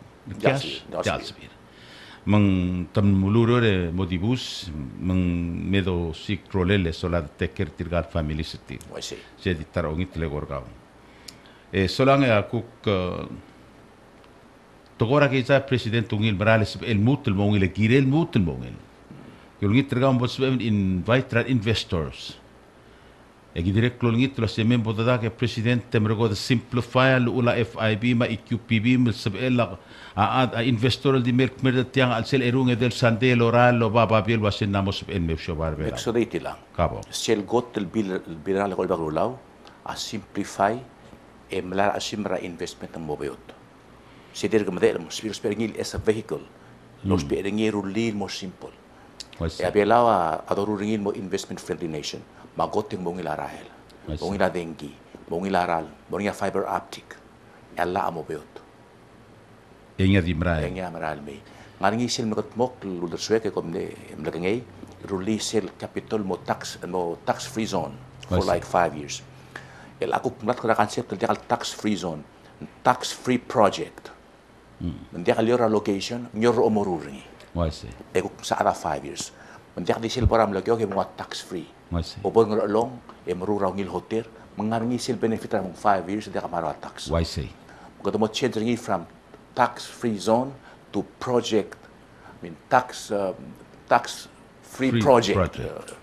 cash jalsbir mang tam mulurore modibus mang medo sik trolele sola teker tirgal family sitir se ditar ongit le gorgao solange akuk togora ke sa president ungil Morales el mutul mongil girel mutul mongil yolngit tirgam bos invite investors egi direct lolngit lo se membo da ke president temrego de simplify ula FIB ma EQPB mil sabela a investor di merk merda tiang al sel erung del sande loral lo baba biel wasin namos en me shobar bela so diti lang kabo sel got el biral ko bagulaw a simplify e mlar asimra investment ng mobeot sidir gamdel mo spirngil as a vehicle los spirngil rulil mo simple e abelawa adoruringil mo investment friendly nation magoting mo ngilarahel mo ngiladengi mo ngilaral mo ngia fiber optic alla amobeot Enga di mrai. Enga maral me. Ngaringi sil makot mok luder sueke komne mlagangay release capital mo tax free zone for like 5 years. El ako kumlat kada concept del tax free zone, tax free project. Mendia kaliora location nyor omoruringi. Wise. Eko sa ada 5 years. Mendia di sil param lagyo ke mga tax free. Wise. Obo ngor long emruraw ngil hotel mengaringi sil benefit ng 5 years dia kamara tax. Wise. Kato mo change ringi from tax-free zone to project, tax-free project.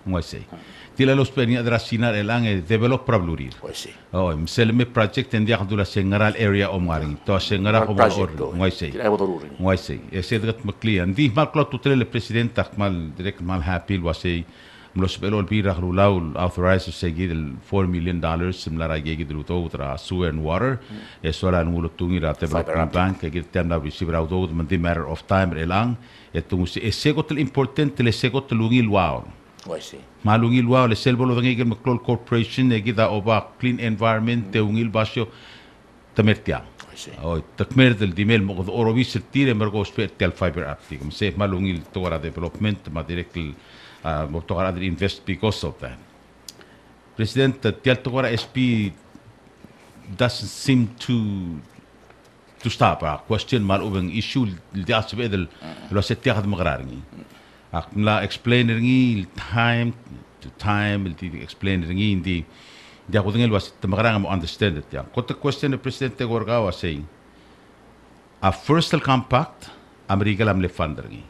Wise. Tila los peni adrasinar elang develop problurir. Wise. Oh, selme project endia kadula sengaral area omgaring. To sengara ko or wise. Wise. Ese gat makli andi mal klot tutel le president mal direct mal happy wase los belol bi rakhlulau authorize seguir el $4 million simlara gegi druto tra sewer and water sola nulo tungi ra development bank que tenda visibra auto the matter of time elang etungu segotel important le segotel lungi luau malungi luau le selbolo dangi gel maclol corporation e gida oba clean environment te ungil basio tamertia o takmer del dimel mo orovis tire mergo special fiber optic se malungi tora development ma direct Motor invest because of that. President Tialtogora SP doesn't seem to stop a question mal ubeng issue dia sebedel lo setiap had magrarngi. Akmla explaining time to time the explaining di dia ko ngel was magrang mo understand it ya. Kota question the president Gorga was saying a first compact America lam le fundergi.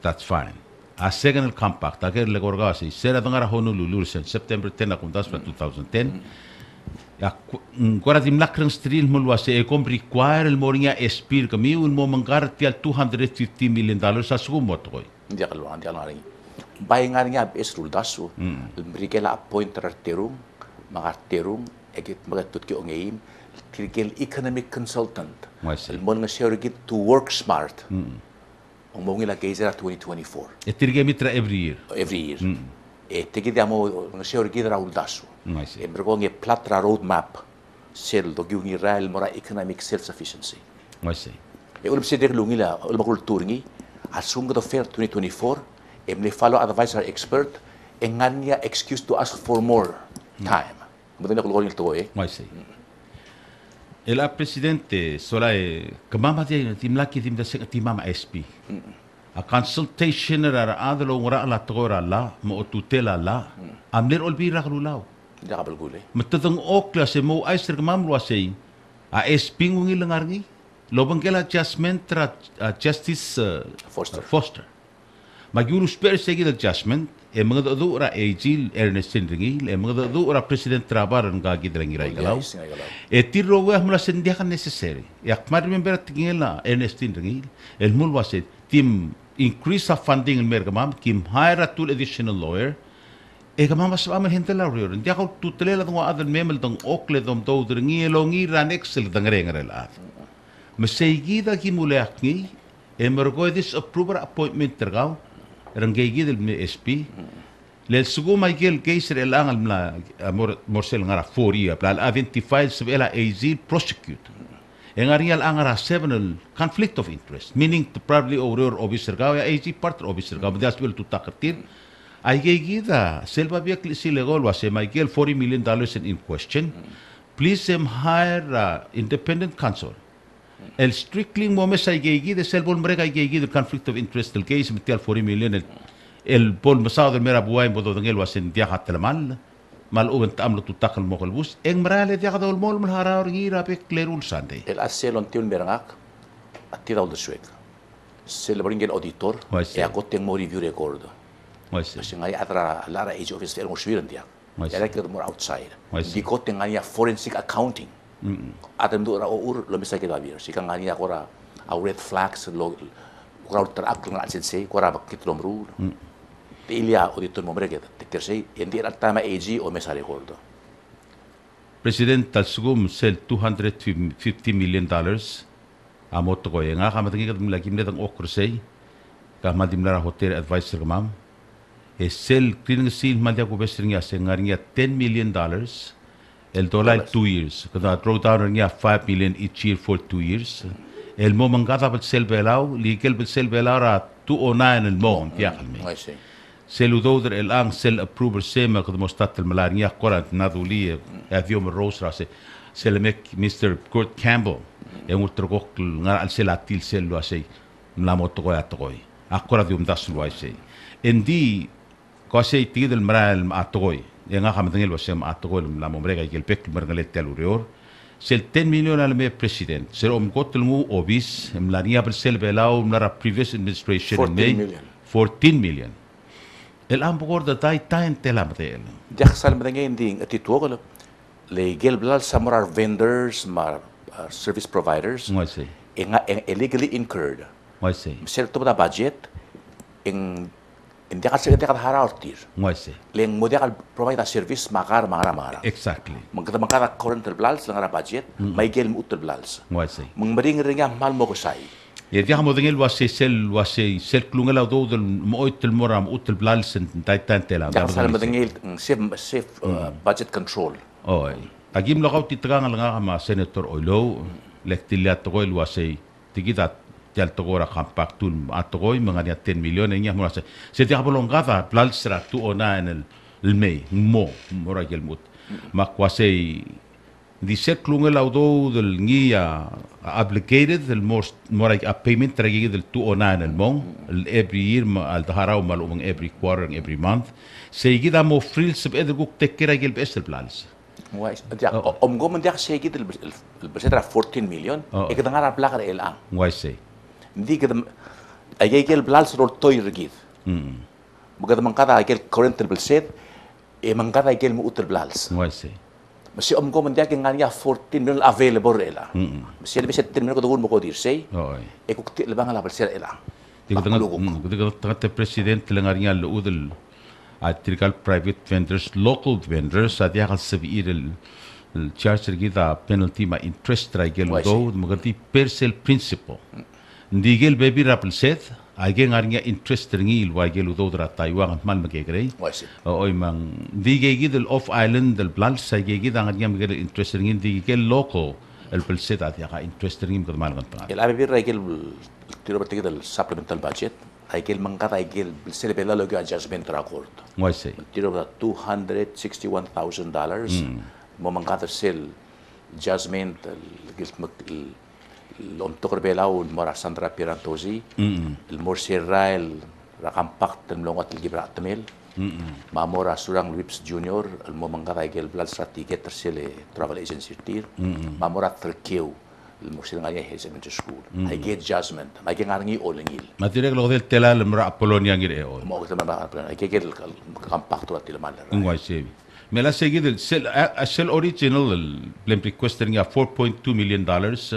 That's fine. A second compact, agar le gorgasi, sera dangara Honolulu, September 10 akuntas pa 2010. Ya, agora tim lakrang stril mulwase e kom require el moringa espir kami un mo mangkar tial $250 million sa sumot koy. Dia keluar dia lari. Bayangannya es rul dasu. Mereka la appoint terung, terung, egit magatut ki ongeim, tirkel economic consultant. El mon ngasyorgit to work smart. Ang mongi la geizera 2024. E tirge mitra every year. Every year. E tegi diamo ngasyorgit raul dasu. E bergonge platra roadmap. Sel do gyungi rail mora economic self-sufficiency. E ulum sedek lungila, ulum kulturingi, asung to fair 2024, emle follow advisor expert, enganya excuse to ask for more time. Mudanya kulgoring to El presidente sola kamama dia timlaki tim da timama SP. A consultation ra adlo ngora la tora la mo tutela la amler olbira klulau. Dia kabel gule. Matadang okla se mo aister kamam luasei a SP ngungi lengarngi lobang kela adjustment tra justice Foster. Magyuru spare segi adjustment e mga do ra agil Ernest Sindringi e mga do ra president trabar nga gidrangi rai galau e tiro wa mula sendia kan necessary yak mar member tingela Ernest Sindringi el mulwase tim increase of funding in mergamam kim hire a tool additional lawyer e kamam mas amal hentela rio ndia ko tutela dong adal memel dong okle dom do dringi longi ran excel dang rengarelat masayigida kimulakni e mergo this approval appointment tergau ranggay del SP lel sugo Michael Kaiser el angal mla morsel ngara 4 year plan identified sabela AZ prosecute engarial angara 7 conflict of interest meaning to probably over officer gawa AZ part officer gawa das will to takatir ay gida selva biak si legal was Michael $40 million in question please hire independent counsel el strictly mo mes ay gigi de selbol mereka ay gigi de conflict of interest del case metial 40 million el pol masado del mera buay bodo dengel wasen dia hatel mal uben tamlo tutakal mo kalbus eng merale dia kadol mol mal harar ngira pe klerul sande el aselon tiun merangak atira ul suek sel bringen auditor e agoten mo review record singai atra lara age office fer mo swiren dia ya que more outside di goten ania forensic accounting Adam do ra lo bisa kita biar si kang ania kora au red flags lo kora terak ngal sense kora bakit lo mru ilia auditor mo mereka terse endi tama AG o mesa recordo President talsugum sel $250 million amot ko nga kamatangi kat lagi mletang okrusay kamadim lara hotel advisor kamam e sel cleaning seal mandia ko bestringa sengaringa $10 million el dollar 2 years kada draw down nga 5 million each year for 2 years el mo mangata bal sel belau legal bal sel belara 209 el mo tiakalme sel udoder el ang sel approver sema kad mostat el malaria korant naduli aviom rose rase sel mek Mr. Kurt Campbell e mutrogok nga al sel atil sel lo asay la moto ko atoy akora dium das lo asay endi ko asay tigil maral atoy yang akan mendengar bahasa atau la mombrega el pek mergalet telurior sel 10 million al me president sel gotel mu obis mlania per sel belau mlara previous administration 14 million el ambogor da tai telam tel jaxal mendengar ending atituogol le gel blal samurar vendors mar service providers illegally incurred sel to da budget en Hindi ka harautir. Leng mo dia provide a service makar. Exactly. Magkara current blals lang ara budget, may gel mo utul blals. Mangmaring ringa mal mo kusay. Ya dia mo dengel wase sel klungela do del mo utul moram utul blals tai tantela. Ya sal mo dengel safe budget control. Oy. Agim lo kaw titrangal nga ma Senator Oilo lektilat ko wase tigitat del togora compactul atogoy mga 10 million nya mo sa dia bolongada plalsra tu ona en el mei mo mora gelmut makwase di seklunge laudo del ngia obligated del most mora a payment tragi del tu ona en el mon every year al dahara mal every quarter and every month seguida mo frills eder guk tekkera gel besel plals Om gom dia segi del besetra 14 million e kadangara plakar el ang wise Hindi ka ayegel blals rol toy regid. Bugad mangkada ayegel current belset e mangkada ayegel mu utel blals. Wise. Masi ko man diya nga niya 14 million available ila. Masi lebih 17 million ko tugon mo ko dirse. Oo. Kukti lebang ala sila ila. Tengah presiden telengarnya luudel artikel private vendors, local vendors, saat dia akan sebir charge kita penalty ma interest trigel do mengerti persel principle. Ndigel baby rapel set, agen arnya interest ringil wagel do dra Taiwan mal magegre. Oi mang ndigel gidel off island del blal sa gidel arnya magel interest ringil ndigel local el pelset at ya interest ringil ko mal ngat. El baby regel tiro berarti del supplemental budget. Aigel mangkat aigel selebela logo adjustment record. Waisi. Tiro $261,000. Mo mangkat sel adjustment untuk belau mora Sandra Pirantosi. El Morsirail rakampak dan melongot lagi beratamil. Mamora surang Lips Junior el mo mangkat aigel blood strategy tersele travel agency tir. Mamora terkiu المرشد غادي يحسب من الشكول هاي جيت جاجمنت ما كان غادي اولنيل ما تريك لو ديل تلا المرا بولونيا غير اول ما قلت ما هاي جيت الكامباكت وقت المال ngoi sebi mela segi del sel original blem requesting 4.2 million dollars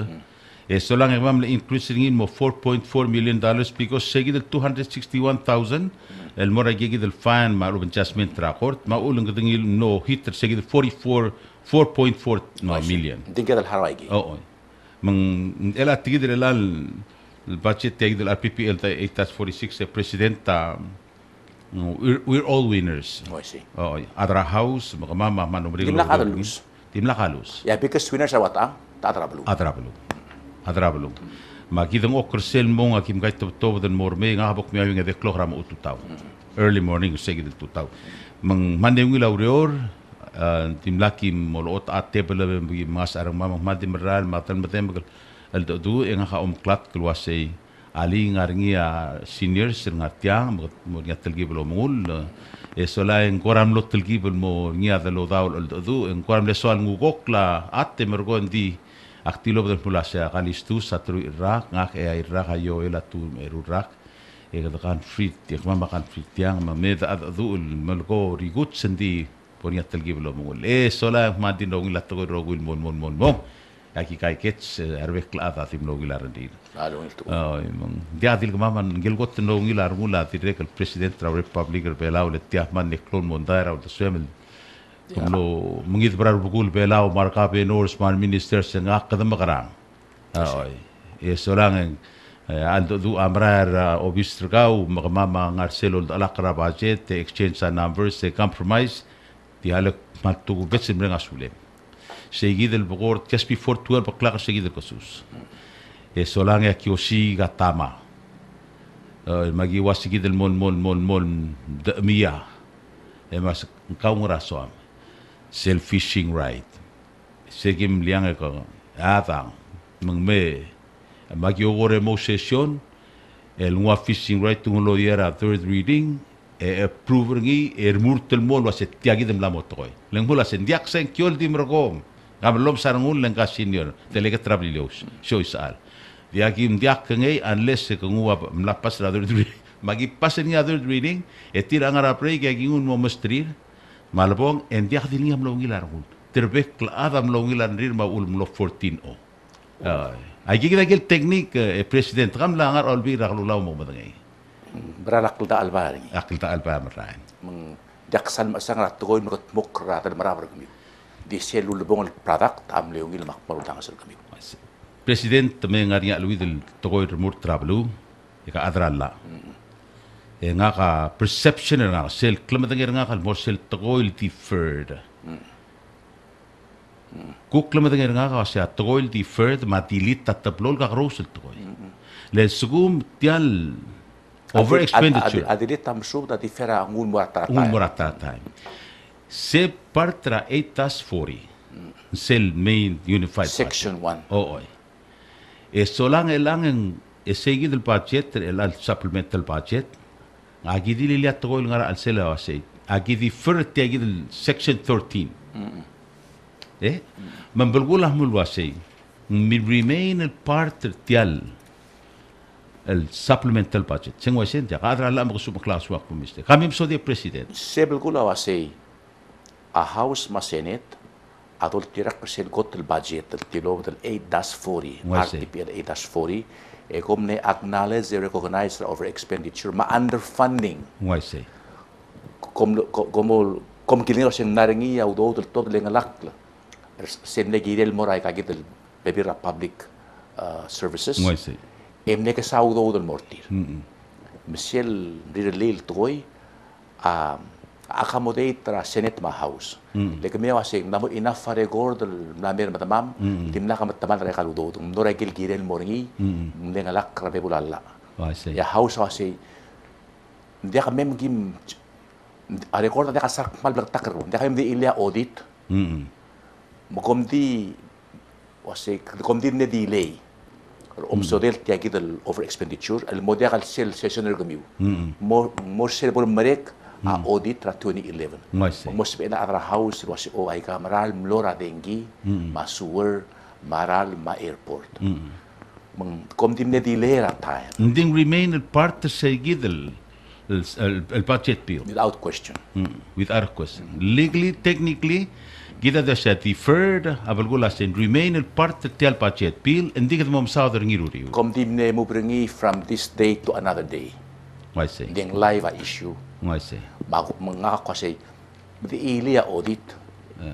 so lang emam le increasing mo 4.4 million dollars because segi del 261,000 el mora gigi del fine ma adjustment record ma ulung gedengil no hit segi del 4.4 million dinka del hawaii من إلى تقدر إلى البادجت تقدر الPPL تا 846 president we're all winners. Oh, Adra House mama manumri. Timlah halus. Ya biggest winners are what Adra Blue. Adra Blue. Makidang okersel mong akim kahit top dan morme ngabok miya yung edek klogram ututaw. Early morning sige del tutaw. Mang mandeng wilawrior timlaki molot at table bagi mas arang mamang madim ral matan matem el do yang ha klat keluasai ali ngaringi seniors ngatiang mo ngatel giblo mul sola en koram lot tel giblo mo nia de lo daul el do en koram le soal ngugok la atte mergondi aktilo del pulasa kalistu satru irak ngak irak ayo elatu merurak kan frit yak mamakan frit yang mameda adu melgo rigut sendi punya telgi belum mengul. Soalnya mati dong ilat togo rogul mon. Aki kai kets erwek kelata tim dong ilar di. Dia adil kemaman gel got dong ilar mula tidak el presiden tra republik belau le tiah man neklon mondaira udah semel. Lo mengit berar bukul belau marka penors man minister sengak kedem kerang. Soalnya aldo du amrar obis terkau mama ngarselol alakra budget exchange numbers compromise dialog matugu betsen brenga sule seguido el bogor just before 12 o'clock seguido kasus solang ya kiosi gatama magi wasigi del mon de mia mas kau ngeraso self fishing right segim liang ko atang mengme magi ogore mo session el ngwa fishing right tungo yera third reading approve ngi murtel mol was tiagi dem la motoy leng bola sen diak sen kyol dim rogom gablom sarangul leng ka senior delega trablilos show sal diagi diak ngi unless se ngwa mlapas la magi pasen ya third reading tira ngara pray ke gingun mo mestrir malbong en diak dilinga mlo ngilar gul terbek la adam lo ngilar rir ma ul mlo 14 o ay gigi dagel teknik president gam la ngar olbi raglu law mo madangai beralak da albari akil ta alba marain jaksan masang ratugoy murut mukra tan marabar kami di selu lebong product am leungil makmalu tangasal kami president mengarnya lui del togoy remur trablu ika adralla nga perception nga sel klamatang nga kal morsel togoy deferred kukklamatang nga sa togoy deferred matilit tatablol ka rosel togoy le sugum tial over expenditure. Adilit tamsub da differa ngul morata time. Se partra 8-40. Sel main unified section 1. Solang elang segi del budget el supplemental budget. Agi di lihat togo ngara al sela wase. Agi di first agi del section 13. Membelgulah mul wase. Remain el part tial el supplemental budget. Sengwa sente kadra la mo sup class wa komiste. Kami so de president. Sebel kula wase a house ma senate adol tirak persen got el budget el tilo del 8-40 RTPL 8-40 e komne acknowledge and recognize over expenditure ma underfunding Waise. Kom kilino sing naringi au do del tot lengalak sen ne girel morai ka gitel bebira public services Waise. emne ke sau do del mortir Michel rirelil toy accommodate tra Senate ma house. Lek me wase namo enough fare gord namer matamam timna kam tamal re kalu do no re gil girel morngi lenga lak rabe bulalla. Ya house wase dia kam mem gim a record dia kasak mal bertakar dia kam di ilia audit. Mo kom di wase kom di ne delay. Omsodel tiya gidal over expenditure al model sel sessioner gamiu. More sel bol merek a audit tra 2011. Mos pena adra house was o ay kamaral mlora dengi masuwer maral ma airport. Mang komtim ne dilera time. Ding remain el part say gidel el budget bill. Without question. Without question. Legally, technically, gida da sa deferred abalgula sen remain el part tel budget bill and digit mom southern ngiruri. Komtim ne mo bringi from this day to another day. I say. Ding live a issue. I say. Bago mga kasi di ilia audit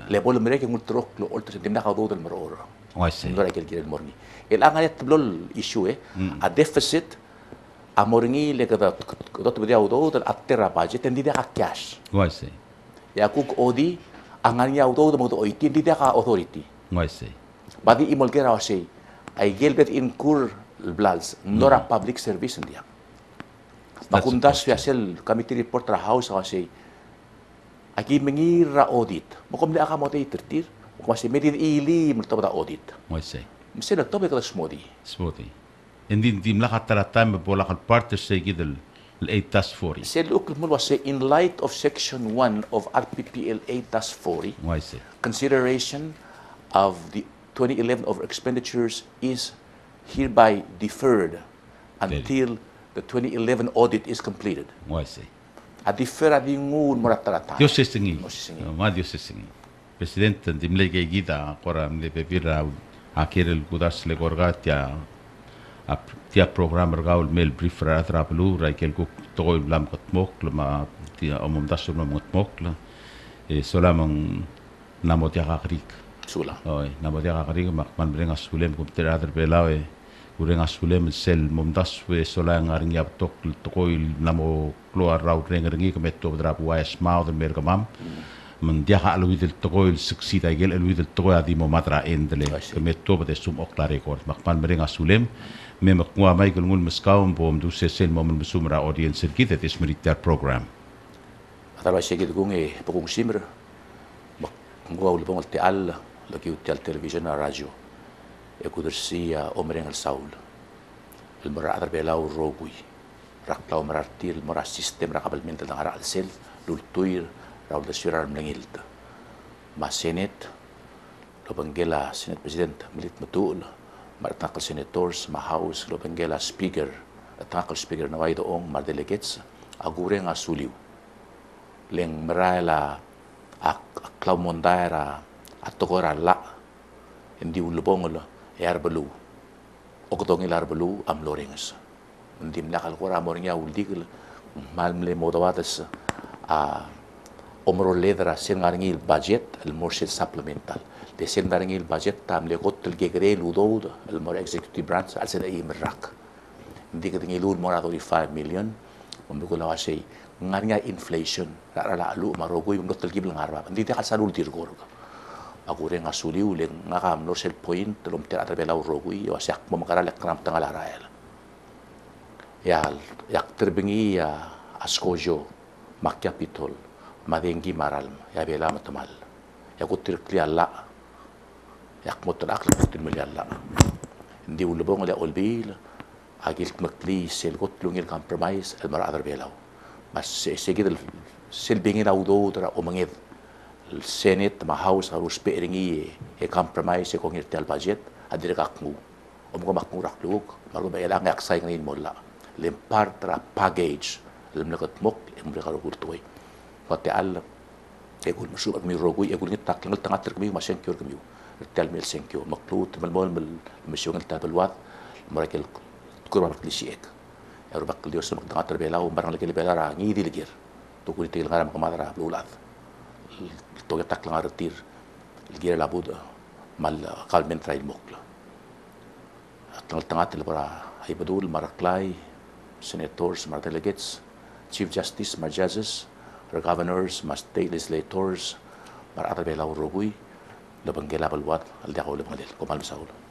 level mereka ngultrok lo ultra sentim na kaudo del maror I say. ngora kel kel morni el angayat blol issue a deficit a morngi le kada dot bedia audo del attera budget and dia cash I say. ya kuk odi anganya audo mo to itin dia ka authority I say. badi imol kera say ay gelbet in kur blals nora public service dia Makundas fiasel committee report ra house kasi aki mengira audit. Mo komle aka mo tertir. Mo kasi medin ili merto da audit. I say. Mesti na tobe kala smodi. Smoothie. And then dim lakat taratam bola kal part say gidel el 8-40. Sel ukul mo was in light of section 1 of RPPL 8-40 I say. consideration of the 2011 over expenditures is hereby deferred until the 2011 audit is completed. I say. A differa di ngun moratarata. Dios sesingi. Ma Dios sesingi. Presidente dimlege gida kora mle bebira akir el kudas le gorgat ya tia program gaul mail brief ra traplu ra kel ku toy lam katmok lama tia omum dasul mam katmok la e solamang namot ya kakrik. Sula. Oi namot ya kakrik man brenga sulem kum teatro belawe kurang asulem sel momdas we solang aring yap tok tokoy namo keluar raut rengi kemeto drap wais mau dan merkamam men dia ha alwi del tokoy suksi tagel alwi del tokoy adi mo matra endle kemeto bade sum okla record makpan mereng asulem me makwa mai ngul muskaw bom du sel mom musumra audience kita this military program Atara sige kung pagong simmer ngwa ulbong te al lagi utel television na radio e kudersia omreng al saul el mara adar belau rogui raklau marartil mara sistem rakabal mental ng al sel lultuir raul de surar mlengilta ma senate lobangela senate president milit matul martakal senators ma house lobangela speaker atakal speaker na waido ong mar delegates agure nga suliw leng maraila aklau mondaira atokora la hindi ulubong Yarbelu, okotong ilarbelu am lorengas. Ndim nakal kora mornya uldigl malmle modawatas omro ledra sen ngaringil budget el morse supplemental. De sen ngaringil budget tam le gotel gegre ludod el mor executive branch al sen imrak. Ndi keting ilud mora 35 million umbuko lawasay ngaringa inflation la alu marogoy gotel gibl ngarba. Ndi te kasalul tirgorga. Aku ring asuli uling ngakam no sel point telum ter atrabela urogui yo siak mo makara lek kram tanggal arael ya yak terbingi ya askojo makya pitol madengi maral ya bela matamal ya kutir klialla yak motor akla kutir milialla ndi ulubong le olbil agil makli sel gotlungil compromise el mara atrabela mas segid sel bingin audo tra omanged el Senate ma House harus peringi compromise kong irti al budget adire kakmu ko makmurak lug maru ba ilang aksay ngayon mola lempar tra package lem lakat mok em mereka rukurtoy pati al يقول مشروع كميو روجوي يقول نتا كلمة تنعتر كميو ما شنكيو كميو رتال ميل سنكيو مقلوط بالمول المشيو نتا بالواد مركل كورة بكليشيك يا رب كل يوم تنعتر بيلاو برا لكل بيلا عيدي لجير تقول تيجي الغرام كمادرا بلولاد توجه تاكل غارتير الجير لابد مال قال من تراي المقلة تنعتر برا هي بدول مركلاي senators مار delegates chief justice مار judges governors, mas state legislators, para atrabelau rugui, lebang gela balwat, al diakaw lebang lil, kumal masaul.